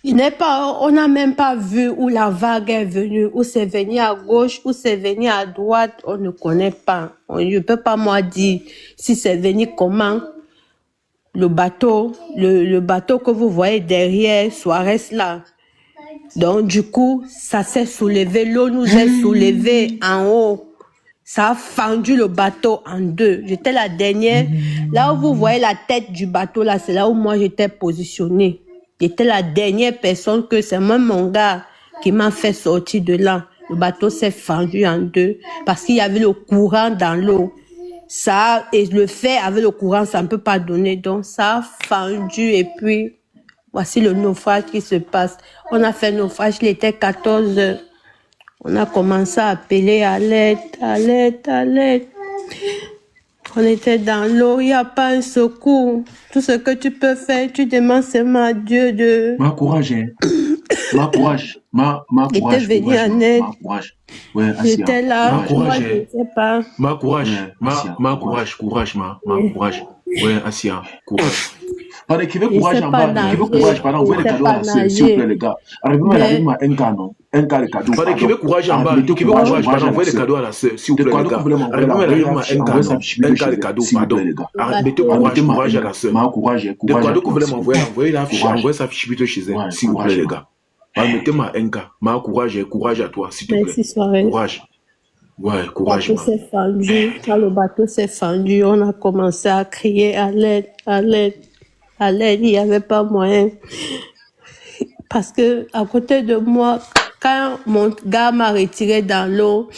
On n'a même pas vu où la vague est venue, où c'est venu à gauche, où c'est venu à droite, on ne connaît pas. Je ne peux pas moi dire si c'est venu comment. Le bateau que vous voyez derrière Suarez là. Donc du coup, ça s'est soulevé, l'eau nous est soulevée en haut. Ça a fendu le bateau en deux. J'étais la dernière. Là où vous voyez la tête du bateau, là, c'est là où moi j'étais positionnée. J'étais la dernière personne que c'est même mon gars qui m'a fait sortir de là. Le bateau s'est fendu en deux parce qu'il y avait le courant dans l'eau. Ça, et le fait avec le courant, ça ne peut pas donner. Donc ça a fendu et puis voici le naufrage qui se passe. On a fait le naufrage, il était 14 heures. On a commencé à appeler à l'aide, à l'aide, à l'aide. On était dans l'eau, il n'y a pas un secours. Tout ce que tu peux faire, tu demandes seulement à Dieu de... Ma courage, hein. Ma courage. Ma courage. J'étais venu en aide. Ma courage. Ouais, j'étais là. Ma courage. Moi, je ne sais pas. Ma courage. Ma courage. Courage. Ouais, Assia. Courage. Pardon, qui veut courage en bas, qui veut courage, pardon, vous voyez les cadeaux à la sœur, s'il vous plaît, les gars. Arrivez-moi un cas, non? Un cas, les cadeaux. Pardon, qui veut courage en bas, qui veut courage, pardon, envoyez les cadeaux à la sœur, s'il vous plaît, les gars. Arrivez-moi un cas, les cadeaux, pardon. Mettez courage à la sœur. Ma courage, les cadeaux que vous voulez m'envoyer, envoyez la fiche, envoyez sa fiche plutôt chez elle, s'il vous plaît, les gars. Mettez-moi un cas, ma courage à toi, s'il te plaît. Merci, soirée. Courage. Ouais, courage. Le bateau s'est fendu. Quand le bateau s'est fendu, on a commencé à crier à l'aide, à l'aide. À l'aide, il n'y avait pas moyen. Parce que à côté de moi, quand mon gars m'a retiré dans l'eau,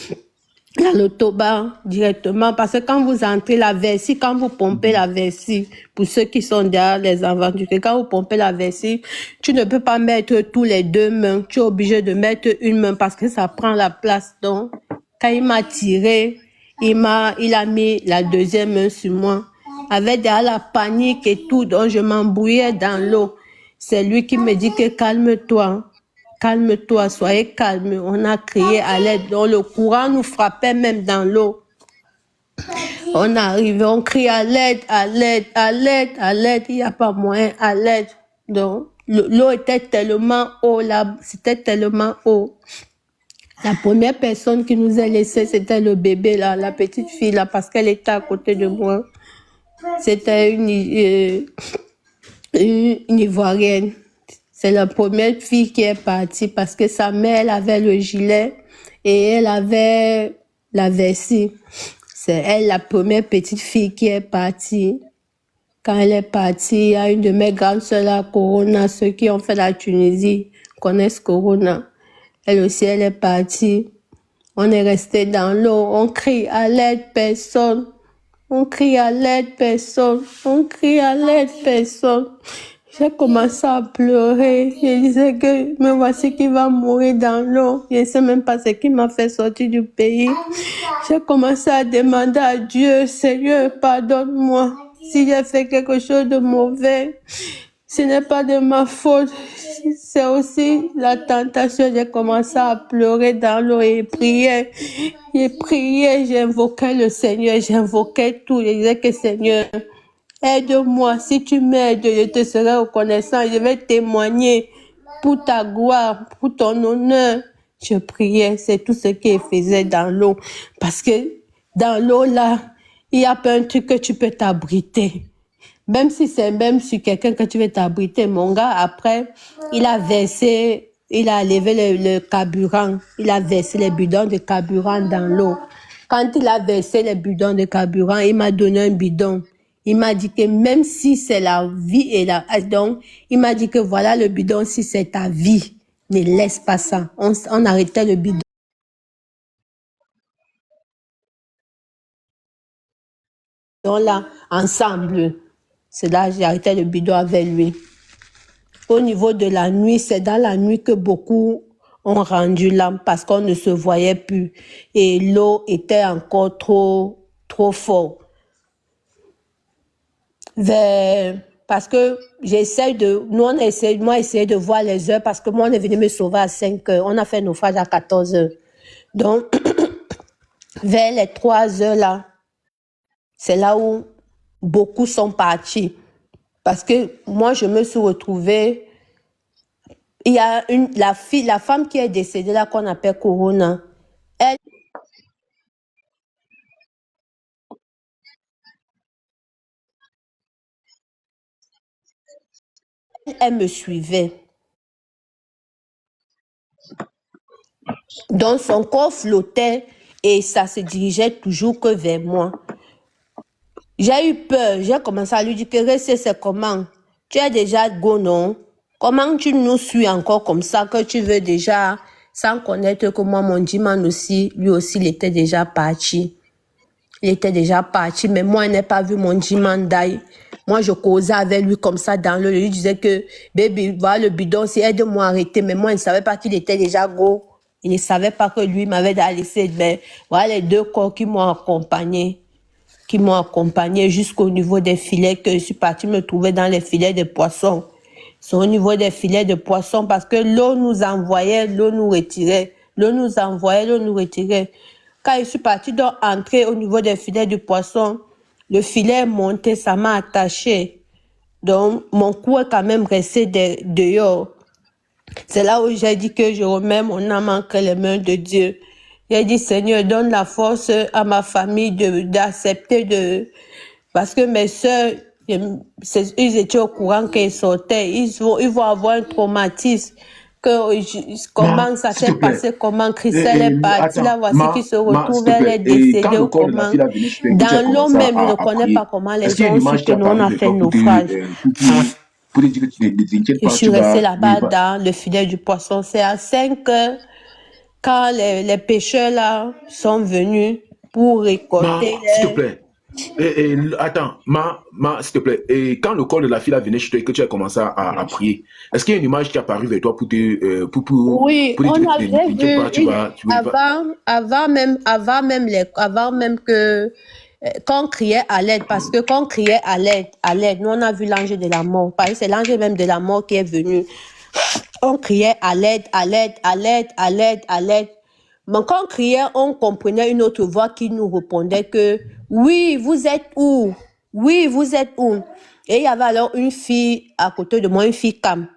dans l'autobahn directement, parce que quand vous entrez la vessie, quand vous pompez la vessie, pour ceux qui sont derrière les aventuriers, quand vous pompez la vessie, tu ne peux pas mettre tous les deux mains. Tu es obligé de mettre une main parce que ça prend la place. Donc, quand il m'a tiré, il a mis la deuxième main sur moi. Avec derrière la panique et tout, donc je m'embrouillais dans l'eau. C'est lui qui me dit que calme-toi, soyez calme. On a crié à l'aide, donc le courant nous frappait même dans l'eau. On arrivait, on crie à l'aide, à l'aide, à l'aide, à l'aide, il n'y a pas moyen, à l'aide. Donc, l'eau était tellement haut là, c'était tellement haut. La première personne qui nous a laissé, c'était le bébé là, la petite fille là, parce qu'elle était à côté de moi. C'était une Ivoirienne. C'est la première fille qui est partie parce que sa mère, elle avait le gilet et elle avait la vessie. C'est elle, la première petite fille qui est partie. Quand elle est partie, il y a une de mes grandes sœurs, la Corona, ceux qui ont fait la Tunisie connaissent Corona. Elle aussi, elle est partie. On est resté dans l'eau, on crie à l'aide, personne. On crie à l'aide, personne. On crie à l'aide, personne. J'ai commencé à pleurer. Je disais que me voici qui va mourir dans l'eau. Je ne sais même pas ce qui m'a fait sortir du pays. J'ai commencé à demander à Dieu, Seigneur, pardonne-moi. Si j'ai fait quelque chose de mauvais, ce n'est pas de ma faute. C'est aussi la tentation. J'ai commencé à pleurer dans l'eau et prier. J'ai prié, j'invoquais le Seigneur, j'invoquais tout. Je disais que Seigneur, aide-moi. Si tu m'aides, je te serai reconnaissant. Je vais témoigner pour ta gloire, pour ton honneur. Je priais, c'est tout ce qu'il faisait dans l'eau. Parce que dans l'eau là, il n'y a pas un truc que tu peux t'abriter. Même si c'est même sur quelqu'un que tu veux t'abriter, mon gars, après, il a versé, il a levé le carburant, il a versé les bidons de carburant dans l'eau. Quand il a versé les bidons de carburant, il m'a donné un bidon. Il m'a dit que même si c'est la vie et la... Donc, il m'a dit que voilà le bidon, si c'est ta vie, ne laisse pas ça. On arrêtait le bidon là, ensemble. C'est là j'ai arrêté le bidon avec lui. Au niveau de la nuit, c'est dans la nuit que beaucoup ont rendu l'âme parce qu'on ne se voyait plus. Et l'eau était encore trop fort. Parce que moi essayé de voir les heures parce que moi on est venu me sauver à 5 heures. On a fait naufrage à 14 heures. Donc, vers les 3 heures là, c'est là où beaucoup sont partis. Parce que moi je me suis retrouvée, il y a la femme qui est décédée là qu'on appelle Corona. Elle me suivait. Donc son corps flottait et ça se dirigeait toujours que vers moi. J'ai eu peur, j'ai commencé à lui dire que c'est comment? Tu es déjà go, non? Comment tu nous suis encore comme ça que tu veux déjà, sans connaître que moi, mon diman aussi, lui aussi, il était déjà parti. Il était déjà parti, mais moi, je n'ai pas vu mon diman d'ailleurs. Moi, je causais avec lui comme ça dans le... Je lui disais que, baby, voilà le bidon, c'est aide-moi à arrêter. Mais moi, je ne savais pas qu'il était déjà go. Il ne savait pas que lui m'avait laissé. Mais voilà les 2 corps qui m'ont accompagné jusqu'au niveau des filets que je suis partie me trouver dans les filets de poissons. C'est au niveau des filets de poissons parce que l'eau nous envoyait, l'eau nous retirait. L'eau nous envoyait, l'eau nous retirait. Quand je suis partie donc entrer au niveau des filets de poissons, le filet est monté, ça m'a attaché. Donc, mon cou est quand même resté dehors. C'est là où j'ai dit que je remets mon âme entre les mains de Dieu. J'ai dit, Seigneur, donne la force à ma famille d'accepter parce que mes soeurs, ils étaient au courant qu'ils sortaient. Ils vont avoir un traumatisme. Comment ça s'est passé, comment Christelle est partie, là, voici qui se retrouve, elle est décédée ou comment. Dans l'eau même, je ne connais pas comment les gens ont su que nous, on a fait naufrage. Je suis restée là-bas dans le filet du poisson. C'est à 5 heures quand les pêcheurs là sont venus pour récolter. S'il te plaît. Attends, s'il te plaît. Et quand le corps de la fille là venait chez toi et que tu as commencé à prier, est-ce qu'il y a une image qui est apparue vers toi pour te oui, on avait vu avant même que quand on criait à l'aide, parce que quand on criait à l'aide, nous on a vu l'ange de la mort. Parce que c'est l'ange même de la mort qui est venu. On criait à l'aide, à l'aide, à l'aide, à l'aide, à l'aide. Mais quand on criait, on comprenait une autre voix qui nous répondait que oui, vous êtes où? Oui, vous êtes où? Et il y avait alors une fille à côté de moi, une fille Cam.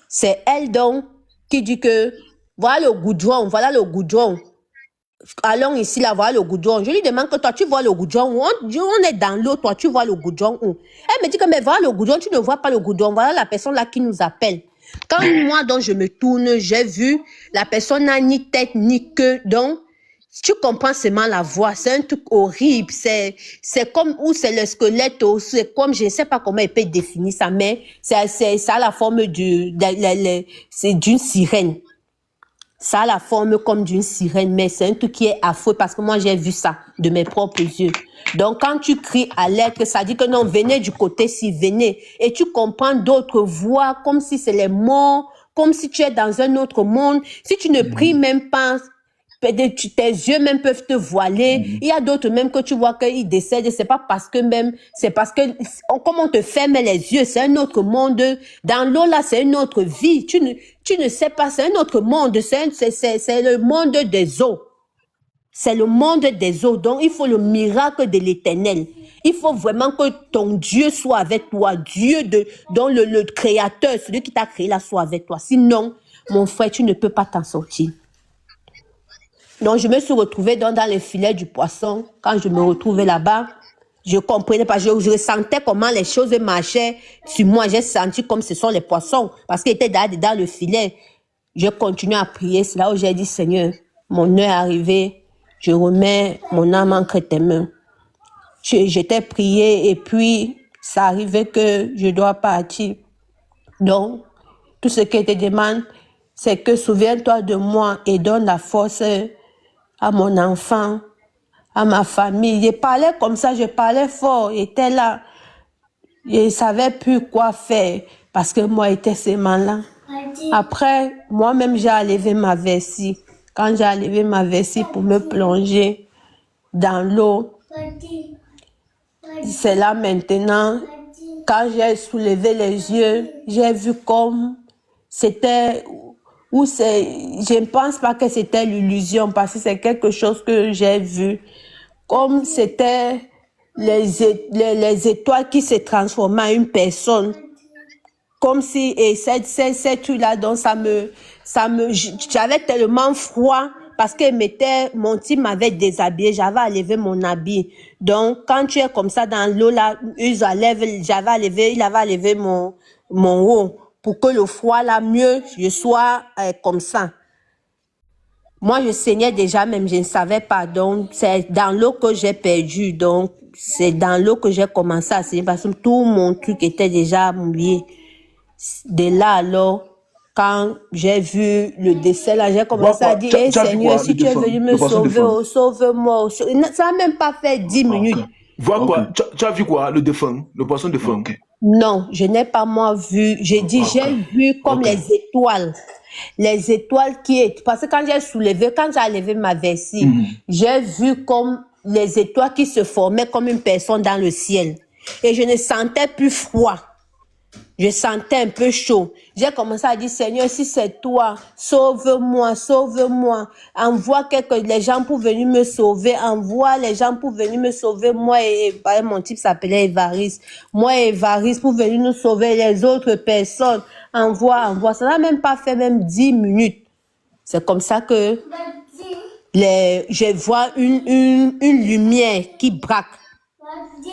C'est elle donc qui dit que voilà le goudron, voilà le goudron. Allons ici, là, voilà le goudron. Je lui demande que toi, tu vois le goudron. On est dans l'eau, toi, tu vois le goudron où? Elle me dit que, mais voilà le goudron, tu ne vois pas le goudron. Voilà la personne là qui nous appelle. Quand moi, donc, je me tourne, j'ai vu, la personne n'a ni tête, ni queue. Donc, tu comprends seulement la voix. C'est un truc horrible. C'est comme, ou c'est le squelette, ou c'est comme, je ne sais pas comment il peut définir ça, mais ça a la forme c'est d'une sirène. Ça a la forme comme d'une sirène, mais c'est un truc qui est affreux parce que moi, j'ai vu ça de mes propres yeux. Donc, quand tu cries à l'aide, ça dit que non, venez du côté-ci, venez. Et tu comprends d'autres voix, comme si c'est les morts, comme si tu es dans un autre monde. Si tu ne pries même pas, tes yeux même peuvent te voiler. Il y a d'autres même que tu vois qu'ils décèdent. C'est pas parce que même, c'est parce que, comme on te ferme les yeux, c'est un autre monde. Dans l'eau, là, c'est une autre vie. Tu ne sais pas, c'est un autre monde. C'est le monde des eaux. C'est le monde des eaux. Donc, il faut le miracle de l'Éternel. Il faut vraiment que ton Dieu soit avec toi. Dieu dont le Créateur, celui qui t'a créé là, soit avec toi. Sinon, mon frère, tu ne peux pas t'en sortir. Donc, je me suis retrouvée dans les filets du poisson. Quand je me retrouvais là-bas, Je comprenais pas, je ressentais comment les choses marchaient sur moi. J'ai senti comme ce sont les poissons parce qu'ils étaient dans le filet. Je continue à prier. C'est là où j'ai dit, Seigneur, mon heure est arrivée. Je remets mon âme entre tes mains. J'étais prié et puis ça arrivait que je dois partir. Donc, tout ce que je te demande, c'est que souviens-toi de moi et donne la force à mon enfant, à ma famille. Je parlais comme ça, je parlais fort, j'étais là. Je ne savais plus quoi faire parce que moi, j'étais seulement là. Après, moi-même, j'ai enlevé ma vessie. Quand j'ai enlevé ma vessie pour me plonger dans l'eau, c'est là maintenant, quand j'ai soulevé les yeux, j'ai vu comme c'était... je ne pense pas que c'était l'illusion parce que c'est quelque chose que j'ai vu. Comme c'était les étoiles qui se transformaient en une personne. Comme si, et cette là donc j'avais tellement froid parce que mon type m'avait déshabillé, j'avais enlevé mon habit. Donc, quand tu es comme ça dans l'eau là, il avait enlevé mon haut pour que le froid là, mieux, je sois comme ça. Moi, je saignais déjà, même je ne savais pas. Donc, c'est dans l'eau que j'ai perdu. Donc, c'est dans l'eau que j'ai commencé à saigner parce que tout mon truc était déjà mouillé. De là, alors, quand j'ai vu le décès, là, j'ai commencé à dire, hey, Seigneur, si tu es venu me sauver, oh, sauve-moi. Ça n'a même pas fait 10 minutes. Vois quoi? Tu as vu quoi? Le défunt, le poisson défunt? Non, je n'ai pas moi vu. J'ai dit, j'ai vu comme les étoiles. Les étoiles qui est... Parce que quand j'ai enlevé ma vessie, j'ai vu comme les étoiles qui se formaient comme une personne dans le ciel. Et je ne sentais plus froid. Je sentais un peu chaud. J'ai commencé à dire, Seigneur, si c'est toi, sauve-moi, sauve-moi. Envoie les gens pour venir me sauver. Envoie les gens pour venir me sauver. Moi et mon type s'appelait Évariste. Moi et Évariste pour venir nous sauver. Les autres personnes, envoie. Ça n'a même pas fait même 10 minutes. C'est comme ça que je vois une lumière qui braque.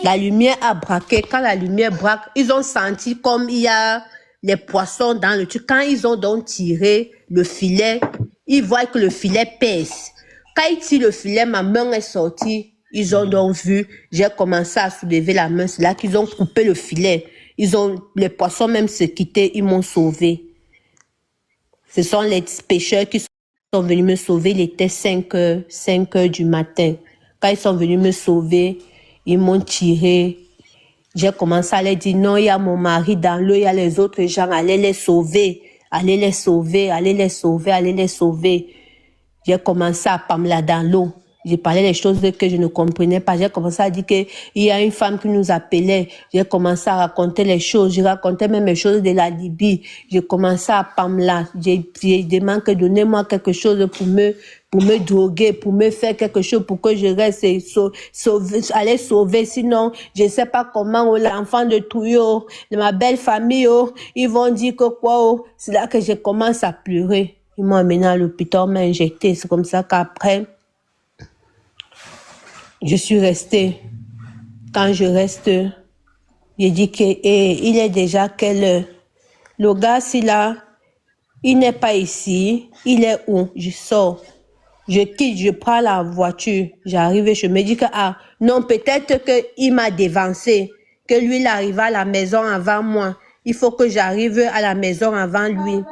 La lumière a braqué. Quand la lumière braque, ils ont senti comme il y a les poissons dans le truc. Quand ils ont donc tiré le filet, ils voient que le filet pèse. Quand ils tirent le filet, ma main est sortie. Ils ont donc vu, j'ai commencé à soulever la main. C'est là qu'ils ont coupé le filet. Les poissons même se quittaient, ils m'ont sauvé. Ce sont les pêcheurs qui sont venus me sauver. Il était 5 heures du matin. Quand ils sont venus me sauver, ils m'ont tiré. J'ai commencé à leur dire, non, il y a mon mari dans l'eau, il y a les autres gens, allez les sauver, allez les sauver, allez les sauver, allez les sauver. J'ai commencé à parler dans l'eau. J'ai parlé des choses que je ne comprenais pas. J'ai commencé à dire qu'il y a une femme qui nous appelait. J'ai commencé à raconter les choses. J'ai raconté même les choses de la Libye. J'ai commencé à parler. J'ai demandé que donnez-moi quelque chose pour me droguer, pour me faire quelque chose pour que je reste aller sauver. Sinon, je ne sais pas comment l'enfant de Touyo, de ma belle famille, ils vont dire que quoi. C'est là que je commence à pleurer. Ils m'ont amené à l'hôpital, m'ont injecté. C'est comme ça qu'après, je suis restée. Quand je reste, j'ai dit que il est déjà quelle heure? Le gars, s'il là, il n'est pas ici. Il est où? Je sors. Je quitte, je prends la voiture. J'arrive et je me dis que, non, peut-être qu'il m'a dévancé. Que lui, il arriva à la maison avant moi. Il faut que j'arrive à la maison avant lui.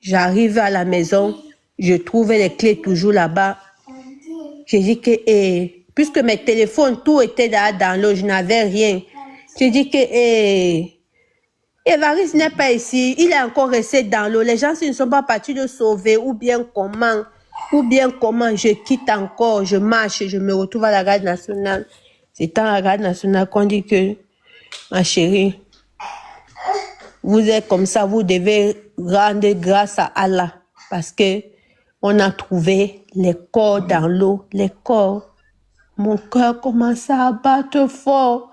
J'arrive à la maison. Je trouve les clés toujours là-bas. J'ai dit que, puisque mes téléphones, tout était dans l'eau, je n'avais rien. J'ai dit que, Évariste n'est pas ici, il est encore resté dans l'eau. Les gens, s'ils ne sont pas partis le sauver, ou bien comment, je quitte encore, je marche, je me retrouve à la garde nationale. C'est à la garde nationale qu'on dit que, ma chérie, vous êtes comme ça, vous devez rendre grâce à Allah, parce que on a trouvé les corps dans l'eau, les corps. Mon cœur commençait à battre fort.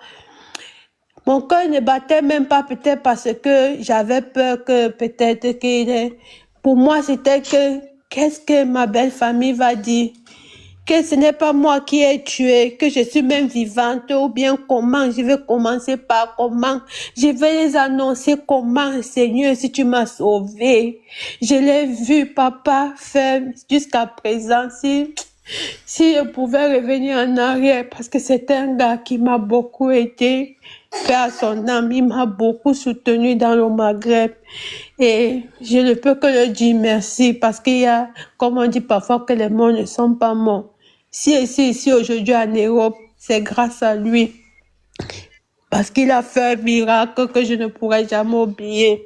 Mon cœur ne battait même pas peut-être parce que j'avais peur que peut-être qu'il est... Pour moi, c'était que, qu'est-ce que ma belle famille va dire? que ce n'est pas moi qui ai tué, que je suis même vivante, ou bien comment, je vais commencer par comment, je vais les annoncer comment, Seigneur, si tu m'as sauvé. Je l'ai vu, papa, faire jusqu'à présent, si je pouvais revenir en arrière, parce que c'est un gars qui m'a beaucoup aidé, paix à son âme, il m'a beaucoup soutenu dans le Maghreb. Et je ne peux que le dire merci, parce qu'il y a, comme on dit parfois, que les morts ne sont pas morts. Si ici aujourd'hui en Europe, c'est grâce à lui. Parce qu'il a fait un miracle que je ne pourrai jamais oublier.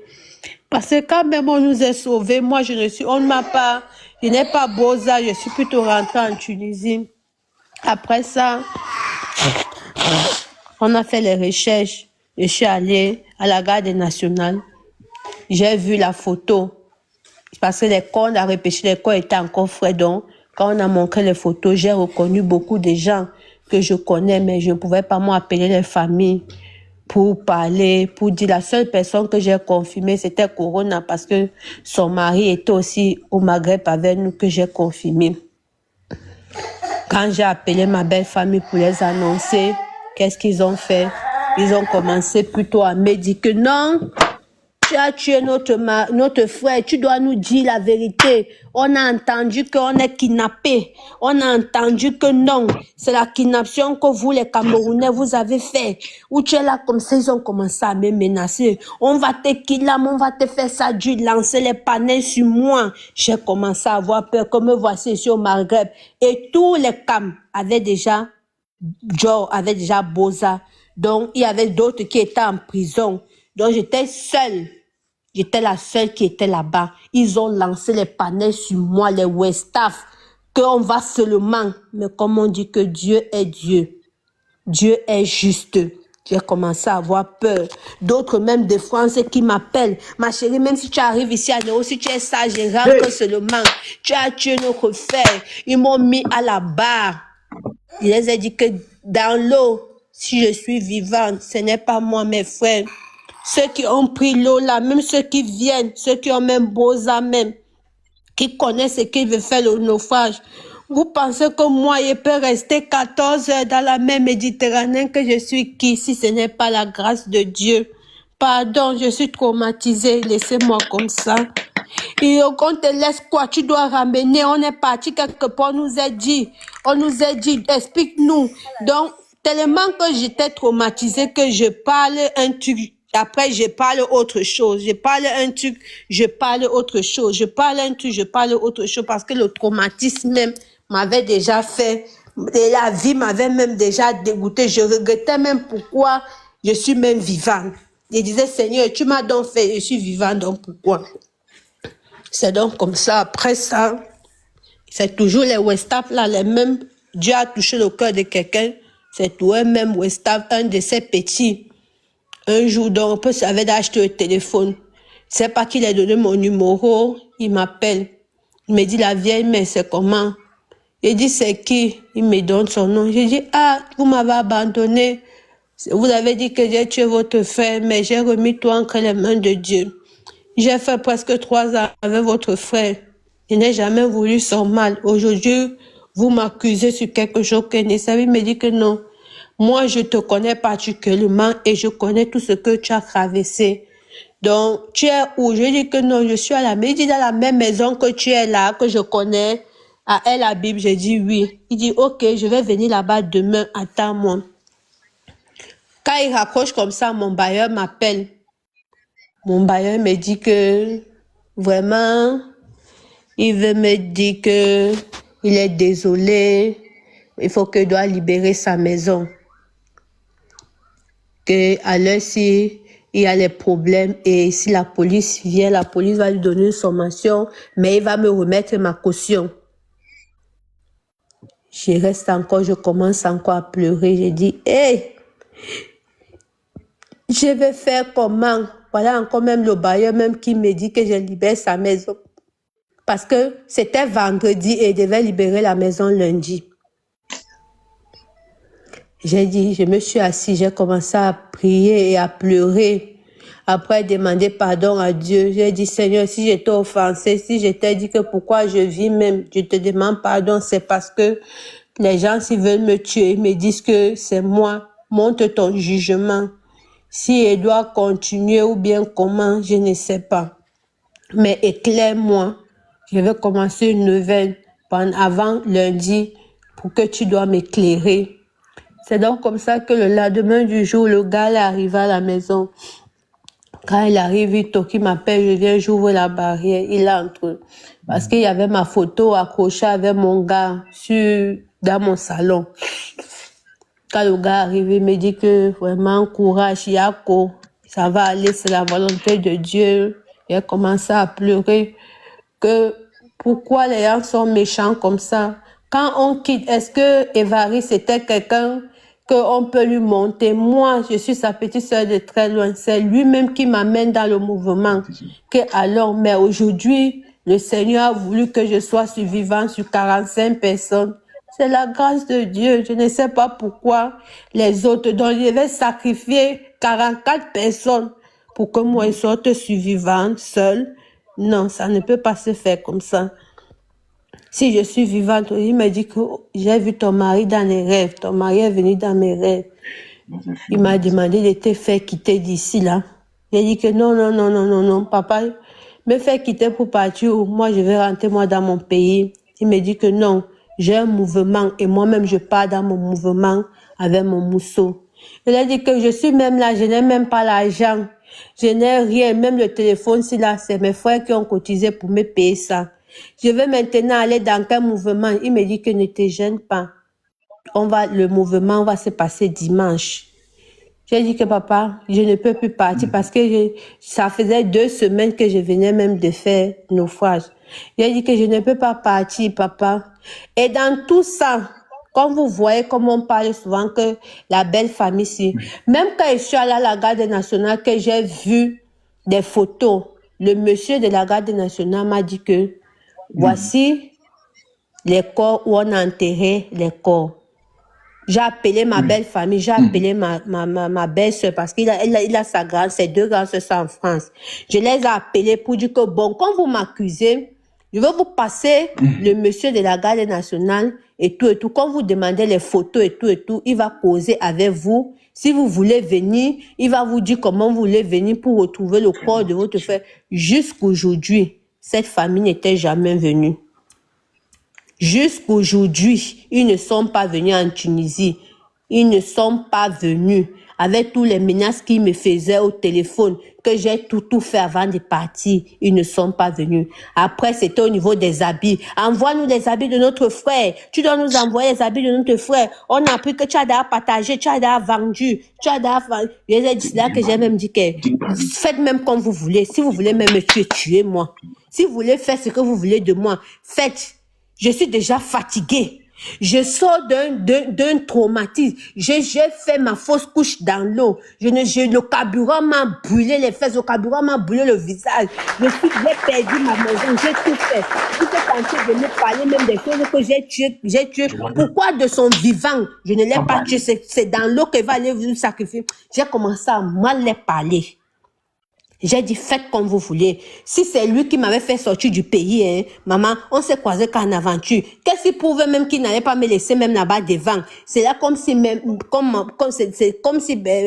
Parce que quand même on nous a sauvés, moi je n'ai pas Boza, je suis plutôt rentrée en Tunisie. Après ça, on a fait les recherches. Je suis allée à la garde nationale. J'ai vu la photo. Parce que les corps, on a repêché, les corps étaient encore frais. Donc, quand on a montré les photos, j'ai reconnu beaucoup de gens que je connais, mais je ne pouvais pas m'appeler les familles pour parler, pour dire. La seule personne que j'ai confirmée, c'était Corona, parce que son mari était aussi au Maghreb avec nous, que j'ai confirmé. Quand j'ai appelé ma belle famille pour les annoncer, qu'est-ce qu'ils ont fait? Ils ont commencé plutôt à me dire que non, tu as tué notre frère, tu dois nous dire la vérité. On a entendu qu'on est kidnappé. On a entendu que non, c'est la kidnapping que vous, les Camerounais, vous avez fait. Ou tu es là comme ça, ils ont commencé à me menacer. On va te kidnapper, on va te faire ça, Dieu, lancer les panels sur moi. J'ai commencé à avoir peur, comme me voici ici au Maghreb. Et tous les Cam avaient déjà Boza. Donc, il y avait d'autres qui étaient en prison. Donc, j'étais seule. J'étais la seule qui était là-bas. Ils ont lancé les panels sur moi, les Westaf, qu'on va seulement. Mais comme on dit que Dieu est Dieu, Dieu est juste. J'ai commencé à avoir peur. D'autres même de France qui m'appellent. Ma chérie, même si tu arrives ici à Néo, si tu es sage et rentre seulement, tu as tué notre frère. Ils m'ont mis à la barre. Je les ai dit que dans l'eau, si je suis vivante, ce n'est pas moi, mes frères. Ceux qui ont pris l'eau là, même ceux qui viennent, ceux qui ont même Boza même, qui connaissent ce qu'ils veulent faire le naufrage. Vous pensez que moi, je peux rester 14 heures dans la mer Méditerranée, que je suis qui si ce n'est pas la grâce de Dieu? Pardon, je suis traumatisée, laissez-moi comme ça. Et on te laisse quoi? Tu dois ramener. On est parti quelque part, on nous a dit, explique-nous. Donc, tellement que j'étais traumatisée que je parle un truc. Après, je parle autre chose. Je parle un truc, je parle autre chose. Je parle un truc, je parle autre chose parce que le traumatisme même m'avait déjà fait, et la vie m'avait même déjà dégoûté. Je regrettais même pourquoi je suis même vivante. Je disais, Seigneur, tu m'as donc fait, je suis vivante, donc pourquoi? C'est donc comme ça. Après ça, c'est toujours les Westaf là, les mêmes. Dieu a touché le cœur de quelqu'un. C'est tout un même Westaf, un de ces petits. Un jour, donc, on peut s'avoir d'acheter le téléphone. C'est pas qu'il a donné mon numéro. Il m'appelle. Il me dit, la vieille, mais c'est comment? Il dit, c'est qui? Il me donne son nom. Je dis, ah, vous m'avez abandonné. Vous avez dit que j'ai tué votre frère, mais j'ai remis tout entre les mains de Dieu. J'ai fait presque 3 ans avec votre frère. Il n'a jamais voulu son mal. Aujourd'hui, vous m'accusez sur quelque chose que ne savez. Il me dit que non. Moi, je te connais particulièrement et je connais tout ce que tu as traversé. Donc, tu es où? Je dis que non, je suis à la maison. Il dit dans la même maison que tu es là, que je connais, à El Habib. J'ai dit oui. Il dit, ok, je vais venir là-bas demain. Attends-moi. Quand il raccroche comme ça, mon bailleur m'appelle. Mon bailleur me dit que vraiment, il veut me dire que il est désolé. Il faut qu'il doit libérer sa maison. Que à l'heure si il y a les problèmes et si la police vient, la police va lui donner une sommation, mais il va me remettre ma caution. Je reste encore, je commence encore à pleurer. Je dis, hey, je vais faire comment? Voilà encore même le bailleur même qui me dit que je libère sa maison. Parce que c'était vendredi et il devait libérer la maison lundi. J'ai dit, je me suis assise, j'ai commencé à prier et à pleurer Après, demander pardon à Dieu. J'ai dit, Seigneur, si j'étais offensée, si j'étais dit que pourquoi je vis même, je te demande pardon, c'est parce que les gens, s'ils veulent me tuer, me disent que c'est moi. Montre ton jugement. Si elle doit continuer ou bien comment, je ne sais pas. Mais éclaire-moi. Je vais commencer une nouvelle avant lundi pour que tu dois m'éclairer. C'est donc comme ça que le lendemain du jour, le gars est arrivé à la maison. Quand il arrive, il m'appelle, je viens, j'ouvre la barrière, il entre. Parce qu'il y avait ma photo accrochée avec mon gars dans mon salon. Quand le gars arrive, il me dit que vraiment, courage, Yako, ça va aller, c'est la volonté de Dieu. Il a commencé à pleurer. Que pourquoi les gens sont méchants comme ça? Quand on quitte, est-ce que Évariste c'était quelqu'un qu'on peut lui monter? Moi, je suis sa petite sœur de très loin. C'est lui-même qui m'amène dans le mouvement. Mais aujourd'hui, le Seigneur a voulu que je sois survivant sur 45 personnes. C'est la grâce de Dieu. Je ne sais pas pourquoi les autres, dont je vais sacrifier 44 personnes pour que moi je sorte survivante seule. Non, ça ne peut pas se faire comme ça. Si je suis vivante, il me dit que j'ai vu ton mari dans les rêves. Ton mari est venu dans mes rêves. Il m'a demandé de te faire quitter d'ici là. J'ai dit que non, papa, me faire quitter pour partir où moi je vais rentrer moi dans mon pays. Il me dit que non, j'ai un mouvement et moi-même je pars dans mon mouvement avec mon mousseau. Il a dit que je suis même là, je n'ai même pas l'argent. Je n'ai rien, même le téléphone, c'est là, c'est mes frères qui ont cotisé pour me payer ça. Je vais maintenant aller dans quel mouvement? Il me dit que ne te gêne pas. Le mouvement va se passer dimanche. J'ai dit que papa, je ne peux plus partir parce que ça faisait 2 semaines que je venais même de faire naufrage. J'ai dit que je ne peux pas partir, papa. Et dans tout ça, comme vous voyez, comme on parle souvent que la belle famille ici, même quand je suis allée à la garde nationale, que j'ai vu des photos, le monsieur de la garde nationale m'a dit que voici les corps où on a enterré les corps. J'ai appelé ma belle famille, j'ai appelé ma belle-sœur parce qu'il a ses 2 grandes sœurs en France. Je les ai appelés pour dire que bon, quand vous m'accusez, je vais vous passer le monsieur de la garde nationale et tout. Quand vous demandez les photos et tout, il va causer avec vous. Si vous voulez venir, il va vous dire comment vous voulez venir pour retrouver le corps de votre frère. Jusqu'aujourd'hui, cette famille n'était jamais venue. Jusqu'aujourd'hui, ils ne sont pas venus en Tunisie. Ils ne sont pas venus avec tous les menaces qu'ils me faisaient au téléphone, que j'ai tout fait avant de partir. Ils ne sont pas venus. Après, c'était au niveau des habits. Envoie-nous les habits de notre frère. Tu dois nous envoyer les habits de notre frère. On a appris que tu as déjà partagé, tu as déjà vendu, tu as déjà vendu. C'est là que j'ai même dit que faites même comme vous voulez. Si vous voulez même me tuer, tuez-moi. Si vous voulez faire ce que vous voulez de moi, faites. Je suis déjà fatiguée. Je sors d'un traumatisme. J'ai fait ma fausse couche dans l'eau. Le carburant m'a brûlé les fesses, le carburant m'a brûlé le visage. J'ai perdu ma maison, j'ai tout fait. Vous êtes en train de me parler même des choses que j'ai tué. Pourquoi de son vivant, je ne l'ai pas tué? C'est dans l'eau qu'il va aller vous sacrifier. J'ai commencé à mal les parler. J'ai dit, faites comme vous voulez. Si c'est lui qui m'avait fait sortir du pays, hein, maman, on s'est croisés qu'en aventure. Qu'est-ce qu'il pouvait même qu'il n'allait pas me laisser même là-bas devant? C'est là comme si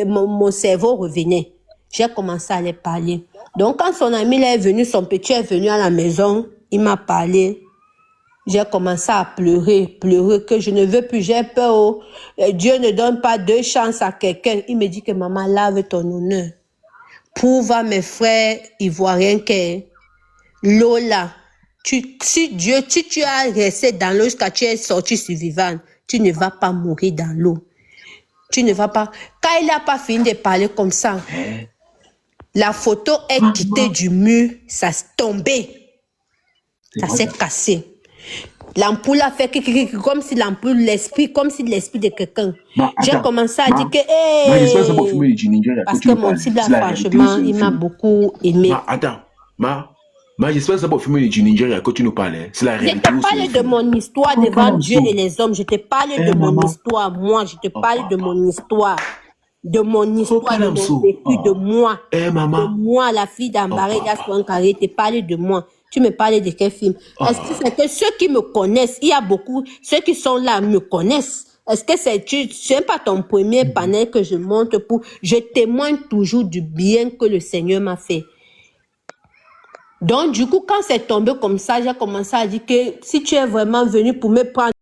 mon cerveau revenait. J'ai commencé à les parler. Donc, quand son ami est venu, son petit est venu à la maison, il m'a parlé. J'ai commencé à pleurer, que je ne veux plus, j'ai peur. Oh. Dieu ne donne pas 2 chances à quelqu'un. Il me dit que maman, lave ton honneur. Prouve à mes frères ivoiriens que l'eau là, si tu as resté dans l'eau jusqu'à tu es sorti survivant, tu ne vas pas mourir dans l'eau. Tu ne vas pas. Quand il n'a pas fini de parler comme ça, la photo est quittée du mur, ça s'est tombé. Ça s'est cassé. L'ampoule a fait comme si l'esprit de quelqu'un. J'ai commencé à dire que, parce que mon cible, franchement, il m'a beaucoup aimé. Attends, j'espère que c'est pas au film du Nigeria que tu nous parlais. C'est la réalité. Je te parle de mon histoire devant Dieu et les hommes. Je te parle de mon histoire, moi. Je te parle de mon histoire. de mon histoire, de mon vécu, de moi. De moi, la fille d'Ambaré, Carré, te parler de moi. Tu me parlais de quel film? Est-ce que c'est que ceux qui me connaissent, il y a beaucoup, ceux qui sont là me connaissent. Est-ce que c'est pas ton premier panel que je monte pour, je témoigne toujours du bien que le Seigneur m'a fait. Donc, du coup, quand c'est tombé comme ça, j'ai commencé à dire que si tu es vraiment venu pour me prendre